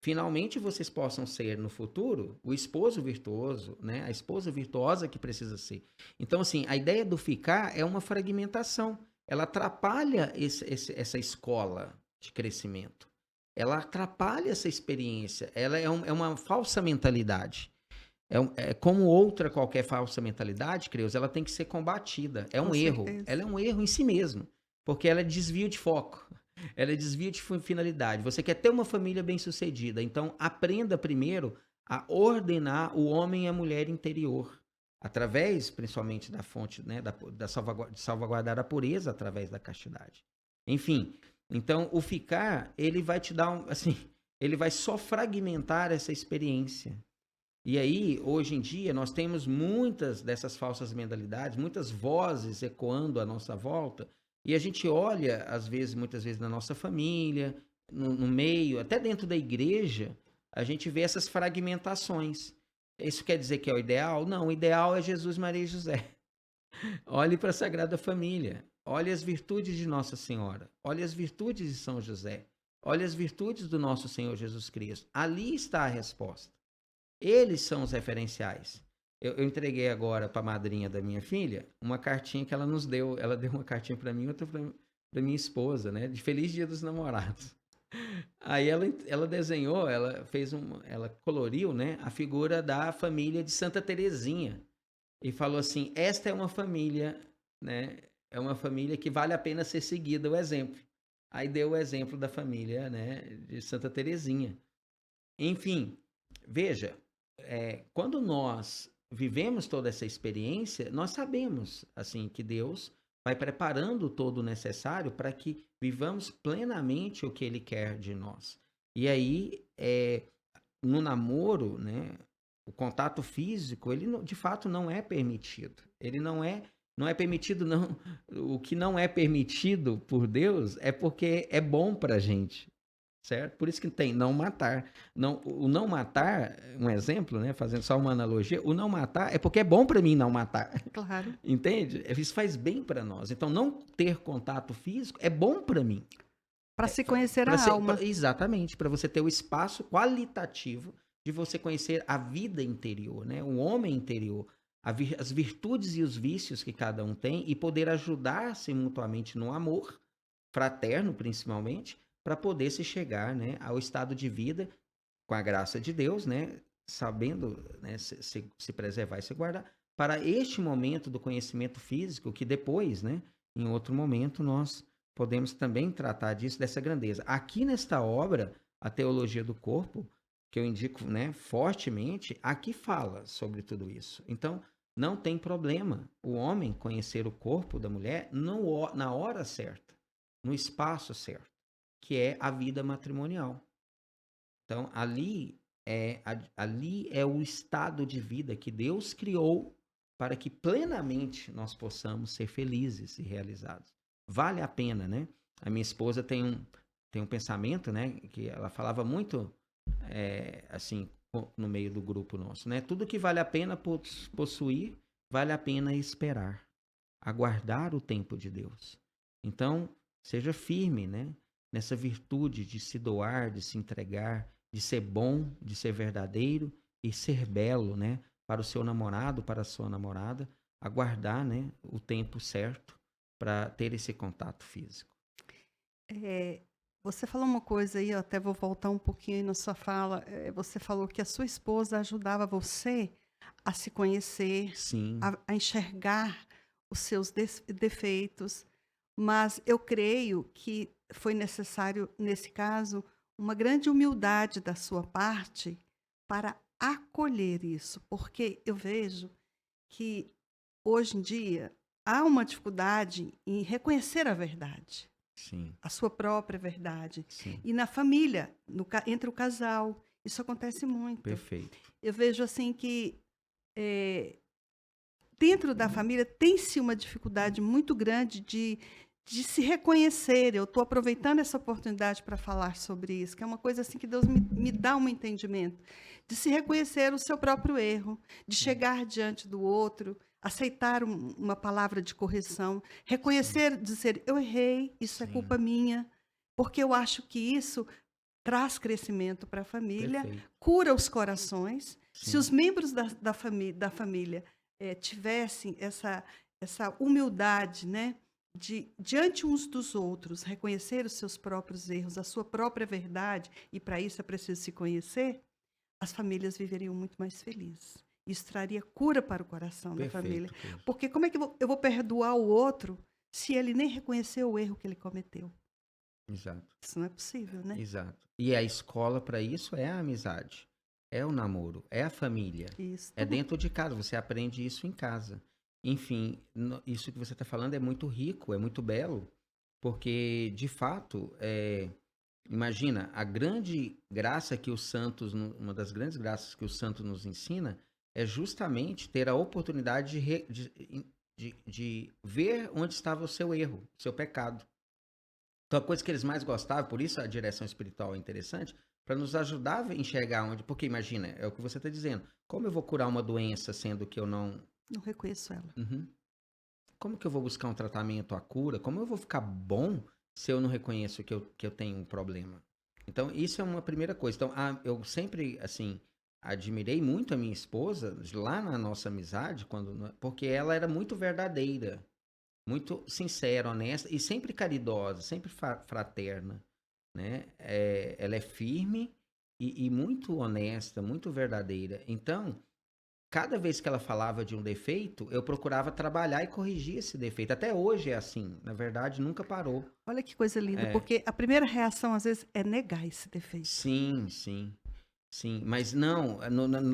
finalmente vocês possam ser no futuro o esposo virtuoso, né? A esposa virtuosa que precisa ser. Então, assim, a ideia do ficar é uma fragmentação. Ela atrapalha essa escola de crescimento. Ela atrapalha essa experiência. Ela é uma falsa mentalidade. Como outra qualquer falsa mentalidade, Creus, ela tem que ser combatida. É Com um erro. certeza. Ela é um erro em si mesmo. Porque ela é desvio de foco. Ela é desvio de finalidade. Você quer ter uma família bem-sucedida, então aprenda primeiro a ordenar o homem e a mulher interior. Através, principalmente, da fonte, né, de salvaguardar a pureza através da castidade. Enfim, então o ficar, ele vai te dar assim, ele vai só fragmentar essa experiência. E aí, hoje em dia, nós temos muitas dessas falsas mentalidades, muitas vozes ecoando à nossa volta, e a gente olha, às vezes, muitas vezes, na nossa família, no meio, até dentro da igreja, a gente vê essas fragmentações. Isso quer dizer que é o ideal? Não, o ideal é Jesus, Maria e José. Olhe para a Sagrada Família, olhe as virtudes de Nossa Senhora, olhe as virtudes de São José, olhe as virtudes do nosso Senhor Jesus Cristo. Ali está a resposta. Eles são os referenciais. Eu entreguei agora para a madrinha da minha filha uma cartinha que ela nos deu. Ela deu uma cartinha para mim e outra para minha esposa, né? De Feliz Dia dos Namorados. Aí ela desenhou, ela coloriu, né? A figura da família de Santa Terezinha. E falou assim: esta é uma família, né? É uma família que vale a pena ser seguida, o exemplo. Aí deu o exemplo da família, né? De Santa Terezinha. Enfim, veja, quando nós vivemos toda essa experiência, nós sabemos, assim, que Deus vai preparando todo o necessário para que vivamos plenamente o que Ele quer de nós. E aí, no namoro, né, o contato físico, ele de fato não é permitido. Ele não é permitido, não. O que não é permitido por Deus é porque é bom para a gente. Certo? Por isso que tem não matar. O não matar, um exemplo, né? Fazendo só uma analogia, o não matar é porque é bom para mim não matar. Claro. Entende? Isso faz bem para nós. Então, não ter contato físico é bom para mim. Para se conhecer a alma. Exatamente, para você ter o espaço qualitativo de você conhecer a vida interior, né? O homem interior, as virtudes e os vícios que cada um tem e poder ajudar-se mutuamente no amor, fraterno principalmente, para poder se chegar, né, ao estado de vida com a graça de Deus, né, sabendo, né, se preservar e se guardar, para este momento do conhecimento físico, que depois, né, em outro momento, nós podemos também tratar disso, dessa grandeza. Aqui nesta obra, a Teologia do Corpo, que eu indico, né, fortemente, aqui fala sobre tudo isso. Então, não tem problema o homem conhecer o corpo da mulher na hora certa, no espaço certo, que é a vida matrimonial. Então, ali ali é o estado de vida que Deus criou para que plenamente nós possamos ser felizes e realizados. Vale a pena, né? A minha esposa tem um pensamento, né? Que ela falava muito, assim, no meio do grupo nosso, né? Tudo que vale a pena possuir, vale a pena esperar, aguardar o tempo de Deus. Então, seja firme, né? Nessa virtude de se doar, de se entregar, de ser bom, de ser verdadeiro e ser belo, né? Para o seu namorado, para a sua namorada, aguardar, né? O tempo certo para ter esse contato físico. É, você falou uma coisa aí, eu até vou voltar um pouquinho aí na sua fala. Você falou que a sua esposa ajudava você a se conhecer, Sim, a enxergar os seus defeitos, mas eu creio que foi necessário, nesse caso, uma grande humildade da sua parte para acolher isso, porque eu vejo que hoje em dia há uma dificuldade em reconhecer a verdade, sim, a sua própria verdade. sim. E na família, entre o casal, isso acontece muito. Perfeito. Eu vejo assim que dentro da família tem-se uma dificuldade muito grande de se reconhecer. Eu estou aproveitando essa oportunidade para falar sobre isso, que é uma coisa assim que Deus me dá um entendimento, de se reconhecer o seu próprio erro, de chegar diante do outro, aceitar uma palavra de correção, Sim, reconhecer, dizer, eu errei, isso é culpa sim. minha, porque eu acho que isso traz crescimento para a família, Perfeito. cura os corações. Se os Sim, membros da família tivessem essa humildade, né, de diante uns dos outros, reconhecer os seus próprios erros, a sua própria verdade, e para isso é preciso se conhecer, as famílias viveriam muito mais felizes. Isso traria cura para o coração da família. perfeito, Cris. Porque como é que eu vou perdoar o outro se ele nem reconheceu o erro que ele cometeu? Exato. Isso não é possível, né? Exato. E a escola para isso é a amizade, é o namoro, é a família, Isso. é dentro de casa. Você aprende isso em casa. Enfim, isso que você está falando é muito rico, é muito belo, porque de fato, imagina a grande graça que os santos, uma das grandes graças que o santo nos ensina é justamente ter a oportunidade de ver onde estava o seu erro, o seu pecado. Então, a coisa que eles mais gostavam, por isso a direção espiritual é interessante, para nos ajudar a enxergar onde. Porque imagina, é o que você está dizendo. Como eu vou curar uma doença sendo que eu não. Não reconheço ela. Uhum. Como que eu vou buscar um tratamento, a cura? Como eu vou ficar bom se eu não reconheço que eu tenho um problema? Então, isso é uma primeira coisa. Então, eu sempre, assim, admirei muito a minha esposa, lá na nossa amizade, porque ela era muito verdadeira. Muito sincera, honesta e sempre caridosa, sempre fraterna, né? Ela é firme e muito honesta, muito verdadeira. Então, cada vez que ela falava de um defeito, eu procurava trabalhar e corrigir esse defeito. Até hoje é assim, na verdade, nunca parou. Olha que coisa linda, É, porque a primeira reação, às vezes, é negar esse defeito. sim, sim, sim. Mas não,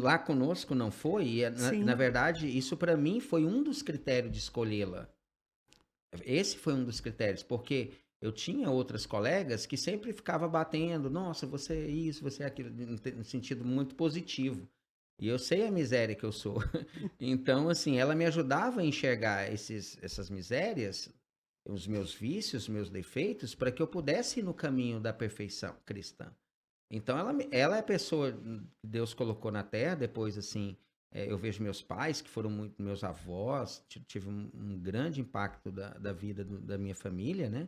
lá conosco não foi. E, na Sim, verdade, isso para mim foi um dos critérios de escolhê-la. Esse foi um dos critérios, porque eu tinha outras colegas que sempre ficava batendo, nossa, você é isso, você é aquilo, no sentido muito positivo. E eu sei a miséria que eu sou. Então, assim, ela me ajudava a enxergar essas misérias, os meus vícios, os meus defeitos, para que eu pudesse ir no caminho da perfeição cristã. Então, ela é a pessoa que Deus colocou na terra. Depois, assim, eu vejo meus pais, que foram muito meus avós, tive um grande impacto da vida da minha família, né?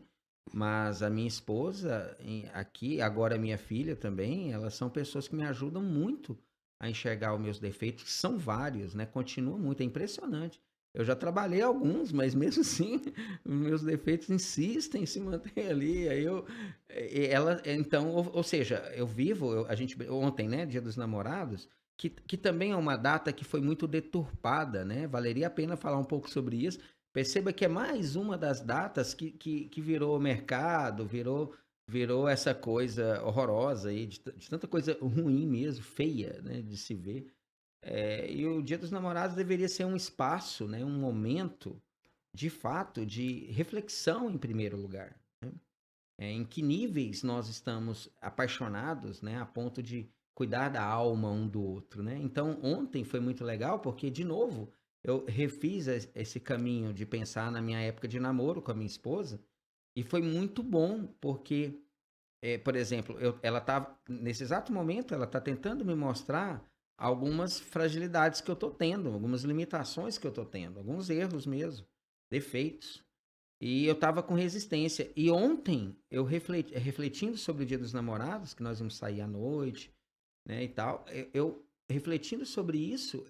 Mas a minha esposa, aqui, agora a minha filha também, elas são pessoas que me ajudam muito a enxergar os meus defeitos, que são vários, né? Continua muito, é impressionante. Eu já trabalhei alguns, mas mesmo assim, os meus defeitos insistem em se manter ali. Aí ela, então, ou seja, eu vivo, a gente, ontem, né, Dia dos Namorados, que também é uma data que foi muito deturpada, né? Valeria a pena falar um pouco sobre isso. Perceba que é mais uma das datas que virou mercado, virou essa coisa horrorosa aí, de tanta coisa ruim mesmo, feia, né, de se ver. E o Dia dos Namorados deveria ser um espaço, né, um momento, de fato, de reflexão em primeiro lugar. Né? Em que níveis nós estamos apaixonados, né, a ponto de cuidar da alma um do outro, né? Então, ontem foi muito legal porque, de novo, eu refiz esse caminho de pensar na minha época de namoro com a minha esposa e foi muito bom porque, por exemplo, ela tá, nesse exato momento, ela está tentando me mostrar algumas fragilidades que eu estou tendo, algumas limitações que eu estou tendo, alguns erros mesmo, defeitos. E eu estava com resistência. E ontem, eu refletindo sobre o Dia dos Namorados, que nós vamos sair à noite, né, e tal, eu refletindo sobre isso,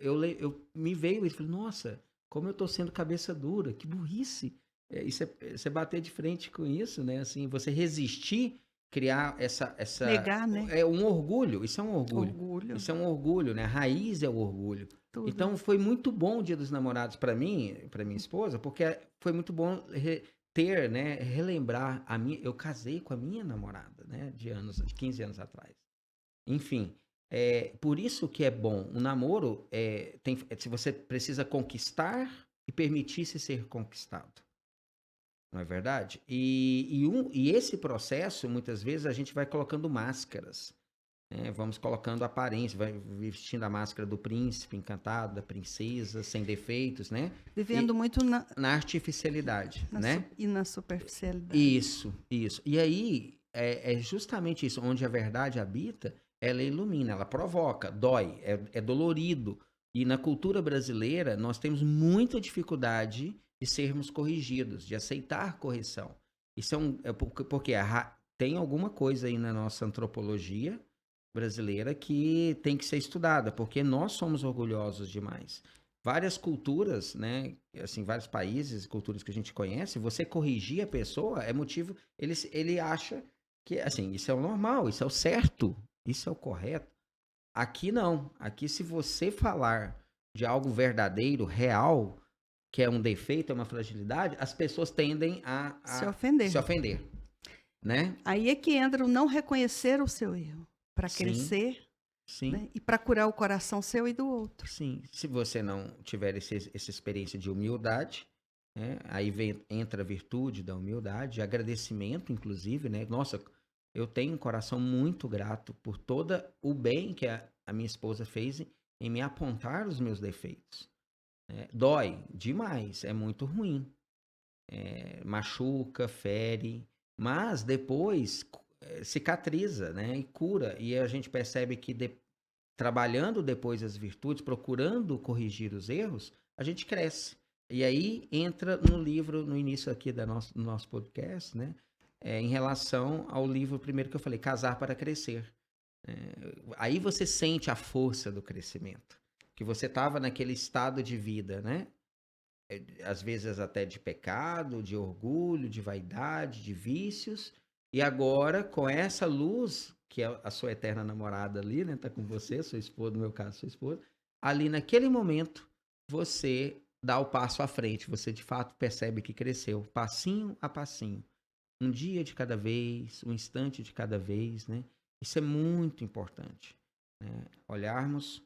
me veio e falei, nossa, como eu tô sendo cabeça dura, que burrice. Isso você bater de frente com isso, né? Assim, você resistir, criar Negar, né? é um orgulho, isso é um orgulho. Orgulho, Isso é um orgulho, né? A raiz é o orgulho. tudo. Então foi muito bom o Dia dos Namorados para mim, para minha esposa, porque foi muito bom ter, né, relembrar eu casei com a minha namorada, né, de 15 anos atrás. Enfim, por isso que é bom. O namoro, se você precisa conquistar e permitir-se ser conquistado. Não é verdade? E esse processo, muitas vezes, a gente vai colocando máscaras. Né? Vamos colocando aparência, vai vestindo a máscara do príncipe encantado, da princesa, sem defeitos, né? Vivendo muito Na artificialidade, né? E na superficialidade. Isso. E aí, é justamente isso. Onde a verdade habita, ela ilumina, ela provoca, dói, é dolorido. E na cultura brasileira, nós temos muita dificuldade de sermos corrigidos, de aceitar correção. Isso porque tem alguma coisa aí na nossa antropologia brasileira que tem que ser estudada, porque nós somos orgulhosos demais. Várias culturas, né, assim, vários países, culturas que a gente conhece, você corrigir a pessoa é motivo, ele acha que, assim, isso é o normal, isso é o certo, isso é o correto. Aqui não. Aqui, se você falar de algo verdadeiro, real, que é um defeito, é uma fragilidade, as pessoas tendem a se ofender, né? Aí é que entra o não reconhecer o seu erro para crescer, sim. Né? E para curar o coração seu e do outro. Sim. Se você não tiver essa experiência de humildade, né? Aí entra a virtude da humildade, agradecimento, inclusive, né? Nossa, eu tenho um coração muito grato por todo o bem que a minha esposa fez em me apontar os meus defeitos. Dói demais, é muito ruim. Machuca, fere, mas depois cicatriza, né? E cura. E a gente percebe que trabalhando depois as virtudes, procurando corrigir os erros, a gente cresce. E aí entra no livro, no início aqui do nosso podcast, né? Em relação ao livro primeiro que eu falei, Casar para Crescer. Aí você sente a força do crescimento. Que você estava naquele estado de vida, né? Às vezes até de pecado, de orgulho, de vaidade, de vícios. E agora, com essa luz, que é a sua eterna namorada ali, né? Tá com você, sua esposa, no meu caso, sua esposa. Ali naquele momento, você dá o passo à frente. Você, de fato, percebe que cresceu, passinho a passinho. Um dia de cada vez, um instante de cada vez, né? Isso é muito importante. Né? Olharmos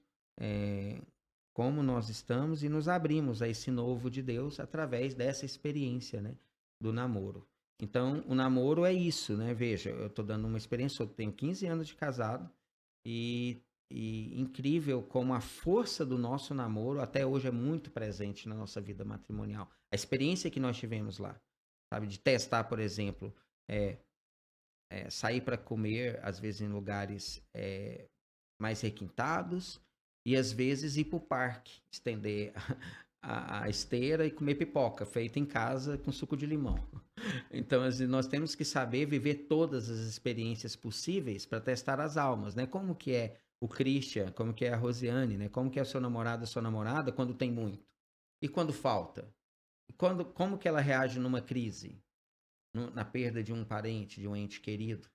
como nós estamos e nos abrimos a esse novo de Deus através dessa experiência, né? Do namoro. Então, o namoro é isso, né? Veja, eu estou dando uma experiência, eu tenho 15 anos de casado e incrível como a força do nosso namoro até hoje é muito presente na nossa vida matrimonial. A experiência que nós tivemos lá, sabe? De testar, por exemplo, sair para comer, às vezes em lugares mais requintados, e às vezes ir para o parque, estender a esteira e comer pipoca, feita em casa com suco de limão. Então, nós temos que saber viver todas as experiências possíveis para testar as almas, né? Como que é o Christian, como que é a Rosiane, né? Como que é o seu namorado, a sua namorada quando tem muito? E quando falta? Como que ela reage numa crise? Na perda de um parente, de um ente querido?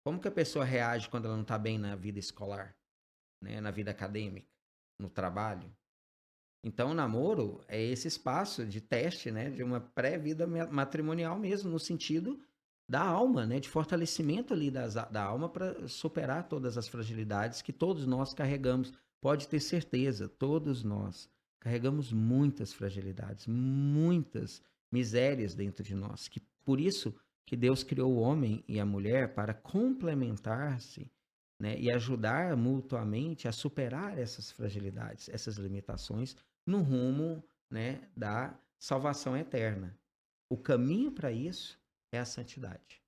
Como que a pessoa reage quando ela não está bem na vida escolar, né? Na vida acadêmica, no trabalho? Então, o namoro é esse espaço de teste, né, de uma pré-vida matrimonial mesmo, no sentido da alma, né, de fortalecimento ali da alma para superar todas as fragilidades que todos nós carregamos. Pode ter certeza, todos nós carregamos muitas fragilidades, muitas misérias dentro de nós. Que por isso que Deus criou o homem e a mulher para complementar-se né, e ajudar mutuamente a superar essas fragilidades, essas limitações, no rumo, né, da salvação eterna. O caminho para isso é a santidade.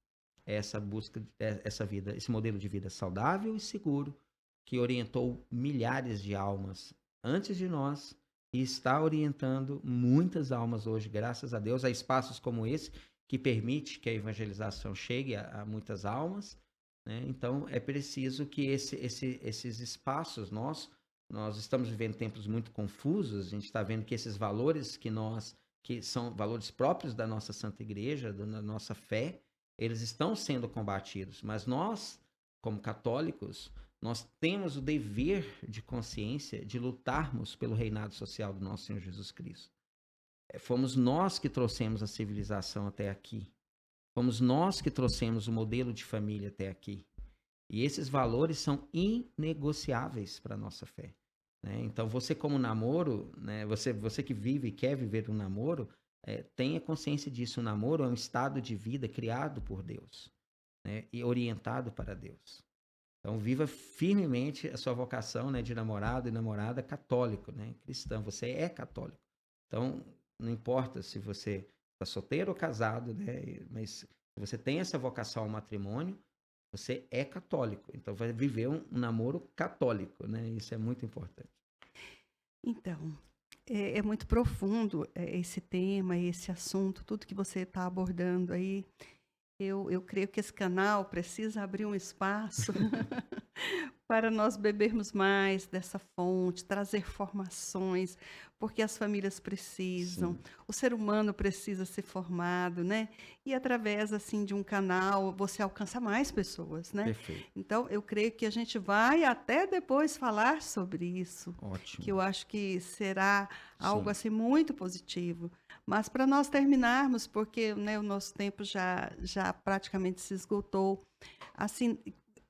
É essa busca, essa vida, esse modelo de vida saudável e seguro que orientou milhares de almas antes de nós e está orientando muitas almas hoje, graças a Deus, a espaços como esse que permite que a evangelização chegue a muitas almas, né? Então é preciso que esses espaços nós estamos vivendo tempos muito confusos. A gente está vendo que esses valores que são valores próprios da nossa Santa Igreja, da nossa fé, eles estão sendo combatidos, mas nós, como católicos, nós temos o dever de consciência de lutarmos pelo reinado social do nosso Senhor Jesus Cristo. Fomos nós que trouxemos a civilização até aqui. Fomos nós que trouxemos o modelo de família até aqui. E esses valores são inegociáveis para a nossa fé, né? Então, você como namoro, né, você que vive e quer viver um namoro, tenha consciência disso. O namoro é um estado de vida criado por Deus, né, e orientado para Deus. Então, viva firmemente a sua vocação, né, de namorado e namorada católico, né, cristão. Você é católico. Então, não importa se você está solteiro ou casado, né, mas se você tem essa vocação ao matrimônio, você é católico. Então, vai viver um namoro católico, né? Isso é muito importante. Então, é muito profundo esse tema, esse assunto, tudo que você está abordando aí. Eu creio que esse canal precisa abrir um espaço para nós bebermos mais dessa fonte, trazer formações, porque as famílias precisam, Sim, o ser humano precisa ser formado, né? E através assim de um canal você alcança mais pessoas, né? perfeito. Então eu creio que a gente vai até depois falar sobre isso, que Ótimo. eu acho que será algo Sim, assim muito positivo. Mas para nós terminarmos, porque né, o nosso tempo já praticamente se esgotou, assim,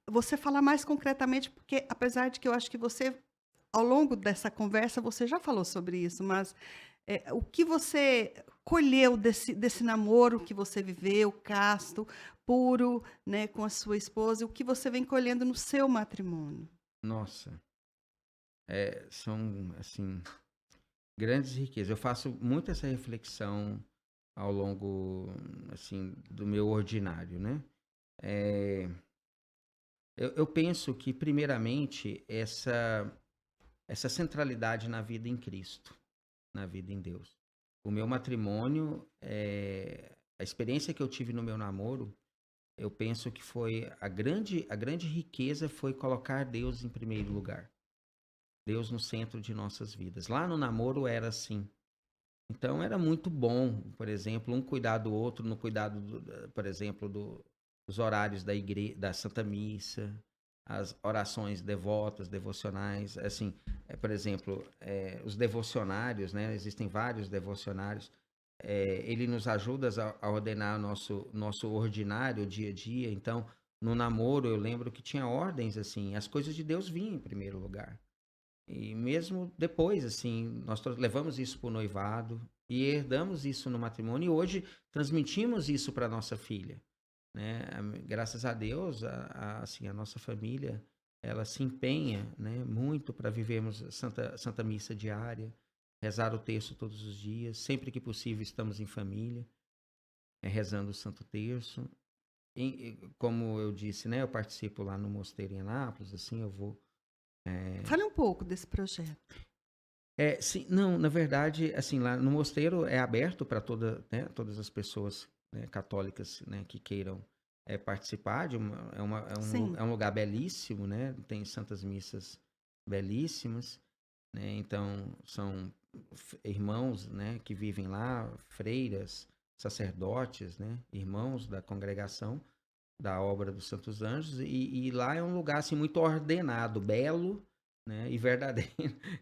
você falar mais concretamente, porque apesar de que eu acho que você, ao longo dessa conversa, você já falou sobre isso, mas o que você colheu desse namoro que você viveu, casto, puro, né, com a sua esposa, e o que você vem colhendo no seu matrimônio? nossa, são, assim, grandes riquezas. Eu faço muito essa reflexão ao longo, assim, do meu ordinário, né? É, eu penso que, primeiramente, essa centralidade na vida em Cristo, na vida em Deus. O meu matrimônio, a experiência que eu tive no meu namoro, eu penso que foi a grande riqueza foi colocar Deus em primeiro lugar. Deus no centro de nossas vidas. Lá no namoro era assim. Então era muito bom, por exemplo, um cuidar do outro no cuidado, por exemplo, dos horários da igreja, da Santa Missa, as orações devotas, devocionais, assim, por exemplo, os devocionários, né? Existem vários devocionários. Ele nos ajuda a ordenar nosso ordinário, dia a dia. Então, no namoro, eu lembro que tinha ordens assim, as coisas de Deus vinham em primeiro lugar. E mesmo depois, assim, nós levamos isso para o noivado e herdamos isso no matrimônio e hoje transmitimos isso para nossa filha, né? Graças a Deus, assim, a nossa família, ela se empenha, né, muito para vivermos Santa Missa diária, rezar o texto todos os dias, sempre que possível estamos em família, rezando o Santo Terço. Como eu disse, né, eu participo lá no mosteiro em Anápolis, assim, eu vou. Fale um pouco desse projeto. Sim, não, na verdade, assim, lá no mosteiro é aberto para todas as pessoas, né, católicas, né, que queiram participar Sim. é um lugar belíssimo, né, tem santas missas belíssimas, né, então são irmãos, né, que vivem lá, freiras, sacerdotes, né, irmãos da congregação, da obra dos Santos Anjos, e lá é um lugar assim muito ordenado, belo, né, e verdadeiro.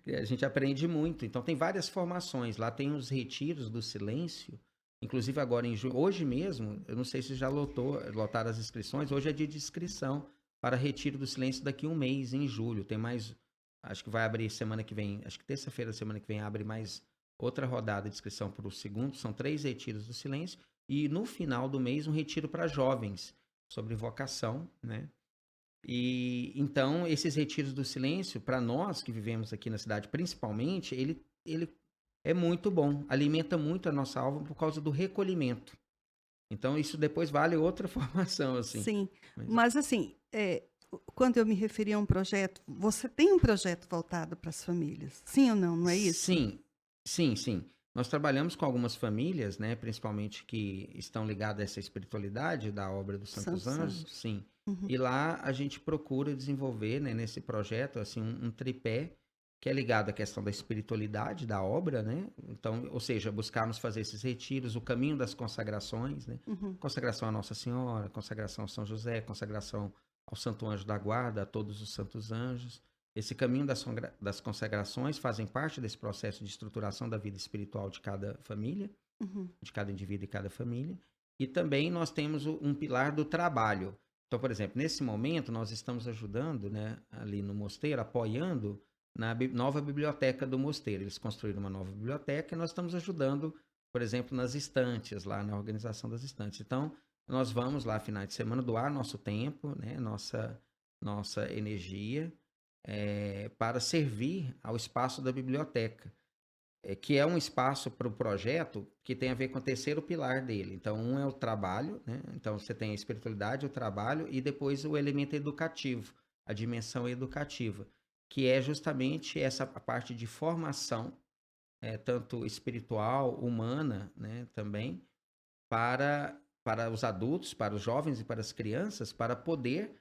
A gente aprende muito. Então tem várias formações. Lá tem os retiros do silêncio. Inclusive agora em junho, hoje mesmo, eu não sei se já lotaram as inscrições. Hoje é dia de inscrição para retiro do silêncio daqui a um mês, em julho. Tem mais, acho que vai abrir semana que vem, acho que terça-feira, semana que vem, abre mais outra rodada de inscrição para o segundo. São 3 retiros do silêncio. E no final do mês, um retiro para jovens sobre vocação, né? E então esses retiros do silêncio, para nós que vivemos aqui na cidade, principalmente, ele é muito bom, alimenta muito a nossa alma por causa do recolhimento. Então isso depois vale outra formação, assim. Sim, Mas mas assim, quando eu me referi a um projeto, você tem um projeto voltado para as famílias, sim ou não, não é isso? sim, sim, sim. Nós trabalhamos com algumas famílias, né, principalmente que estão ligadas a essa espiritualidade da obra dos Santos Santos Anjos, Anjos. sim. Uhum, E lá a gente procura desenvolver, né, nesse projeto, assim, um tripé que é ligado à questão da espiritualidade da obra, né? Então, ou seja, buscarmos fazer esses retiros, o caminho das consagrações, né? uhum, Consagração à Nossa Senhora, consagração ao São José, consagração ao Santo Anjo da Guarda, a todos os santos anjos. Esse caminho das consagrações fazem parte desse processo de estruturação da vida espiritual de cada família, uhum, de cada indivíduo e cada família. E também nós temos um pilar do trabalho. Então, por exemplo, nesse momento nós estamos ajudando, né, ali no mosteiro, apoiando na nova biblioteca do mosteiro. Eles construíram uma nova biblioteca e nós estamos ajudando, por exemplo, nas estantes, lá na organização das estantes. Então, nós vamos lá, finais de semana, doar nosso tempo, né, nossa energia, para servir ao espaço da biblioteca, que é um espaço para o projeto que tem a ver com o terceiro pilar dele. Então, um é o trabalho, né? Então, você tem a espiritualidade, o trabalho e depois o elemento educativo, a dimensão educativa, que é justamente essa parte de formação, tanto espiritual, humana, né, também, para os adultos, para os jovens e para as crianças, para poder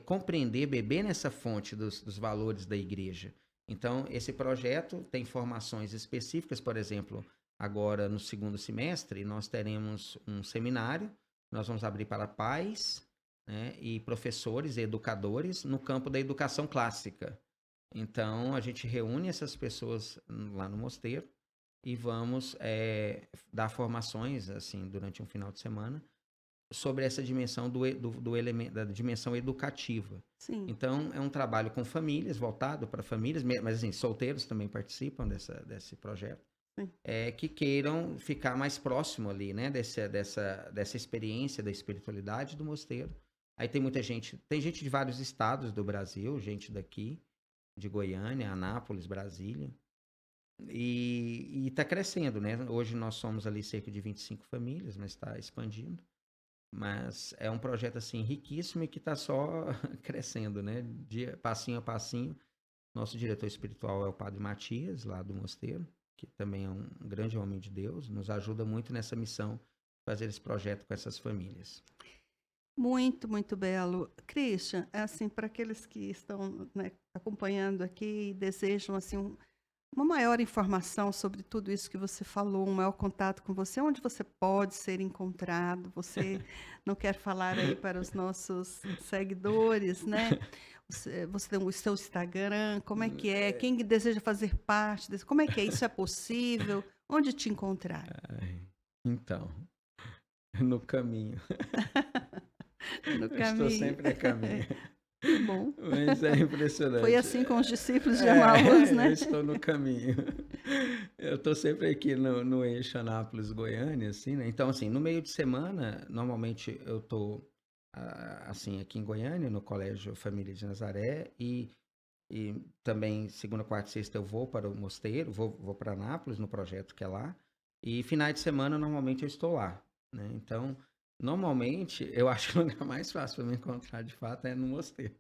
compreender, beber nessa fonte dos valores da igreja. Então, esse projeto tem formações específicas, por exemplo, agora no segundo semestre, nós teremos um seminário, nós vamos abrir para pais, né, e professores e educadores no campo da educação clássica. Então, a gente reúne essas pessoas lá no mosteiro e vamos dar formações assim durante um final de semana sobre essa dimensão do elemento da dimensão educativa. sim, Então é um trabalho com famílias, voltado para famílias, mas assim, solteiros também participam desse projeto, sim. que queiram ficar mais próximo ali, né, dessa experiência da espiritualidade do mosteiro. Aí tem gente de vários estados do Brasil, gente daqui, de Goiânia, Anápolis, Brasília. E está crescendo, né? Hoje nós somos ali cerca de 25 famílias, mas está expandindo. Mas é um projeto assim riquíssimo e que está só crescendo, né? Passinho a passinho. Nosso diretor espiritual é o Padre Matias, lá do mosteiro, que também é um grande homem de Deus, nos ajuda muito nessa missão de fazer esse projeto com essas famílias. Muito, muito belo. Christian, é assim, para aqueles que estão, né, acompanhando aqui e desejam assim uma maior informação sobre tudo isso que você falou, um maior contato com você, onde você pode ser encontrado, você não quer falar aí para os nossos seguidores, né? Você tem o seu Instagram, como é que é? Quem deseja fazer parte desse, como é que é? Isso é possível? Onde te encontrar? Ai, então, no caminho. No Eu estou caminho. sempre a caminho. Que bom. Mas é Foi impressionante. assim com os discípulos de Emaús, Eu né? estou no caminho. Eu estou sempre aqui no eixo Anápolis-Goiânia, assim, né? Então, assim, no meio de semana, normalmente eu estou, assim, aqui em Goiânia, no Colégio Família de Nazaré, e também segunda, quarta e sexta eu vou para o mosteiro, vou para Anápolis, no projeto que é lá, e finais de semana, normalmente eu estou lá, né? Então, normalmente, eu acho que o lugar mais fácil para me encontrar, de fato, é no mosteiro.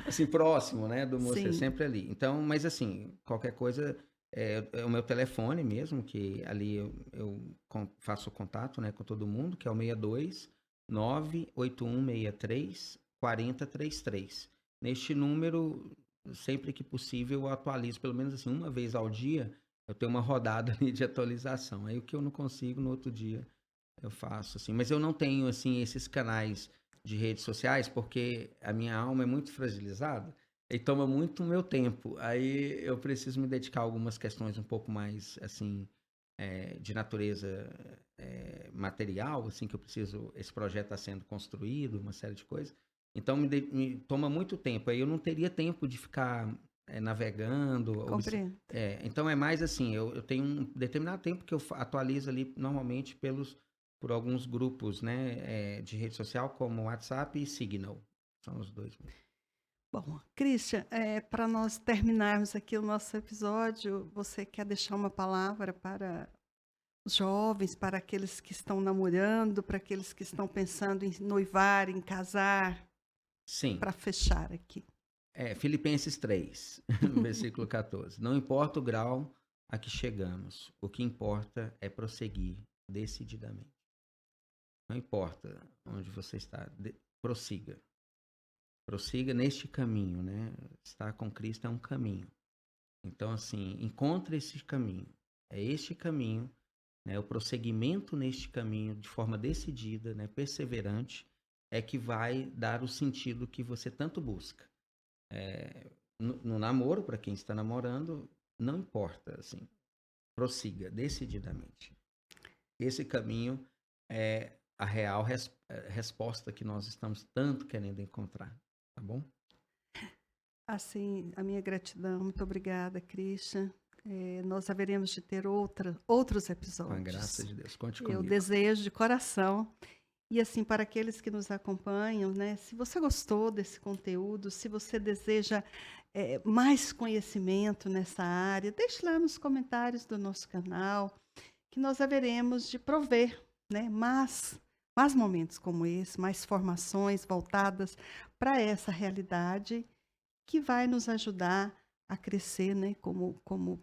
Assim, próximo, né, do mosteiro, Sim. sempre ali. Então, mas assim, qualquer coisa, é o meu telefone mesmo, que ali eu faço contato, né, com todo mundo, que é o 62 98163 4033. Neste número, sempre que possível, eu atualizo, pelo menos assim, uma vez ao dia, eu tenho uma rodada ali de atualização. Aí o que eu não consigo no outro dia, eu faço, assim. Mas eu não tenho, assim, esses canais de redes sociais, porque a minha alma é muito fragilizada e toma muito meu tempo. Aí eu preciso me dedicar a algumas questões um pouco mais, assim, de natureza material, assim, que eu preciso, esse projeto está sendo construído, uma série de coisas. Então me toma muito tempo. Aí eu não teria tempo de ficar navegando. Compreendo. Então é mais assim, eu tenho um determinado tempo que eu atualizo ali normalmente por alguns grupos, né, de rede social como WhatsApp e Signal. São os dois mesmo. Bom, Christian, para nós terminarmos aqui o nosso episódio, você quer deixar uma palavra para os jovens, para aqueles que estão namorando, para aqueles que estão pensando em noivar, em casar, Sim. para fechar aqui? Filipenses 3, versículo 14. Não importa o grau a que chegamos, o que importa é prosseguir decididamente. Não importa onde você está, prossiga. Prossiga neste caminho, né? Estar com Cristo é um caminho. Então, assim, encontre esse caminho. É este caminho, né? O prosseguimento neste caminho de forma decidida, né? Perseverante, é que vai dar o sentido que você tanto busca. No namoro, para quem está namorando, não importa, assim, prossiga decididamente. Esse caminho é a real resposta que nós estamos tanto querendo encontrar, tá bom? Assim, a minha gratidão, muito obrigada, Christian. Nós haveremos de ter outros Com a episódios. graça de Deus, conte Eu comigo. desejo de coração. E assim, para aqueles que nos acompanham, né, se você gostou desse conteúdo, se você deseja mais conhecimento nessa área, deixe lá nos comentários do nosso canal, que nós haveremos de prover, né, mais momentos como esse, mais formações voltadas para essa realidade que vai nos ajudar a crescer, né, como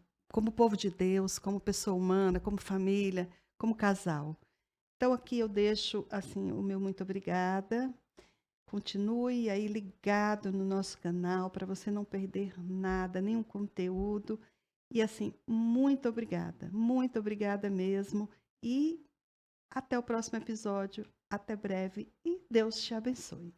povo de Deus, como pessoa humana, como família, como casal. Então, aqui eu deixo assim o meu muito obrigada. Continue aí ligado no nosso canal para você não perder nada, nenhum conteúdo. E assim, muito obrigada mesmo. E até o próximo episódio. Até breve e Deus te abençoe.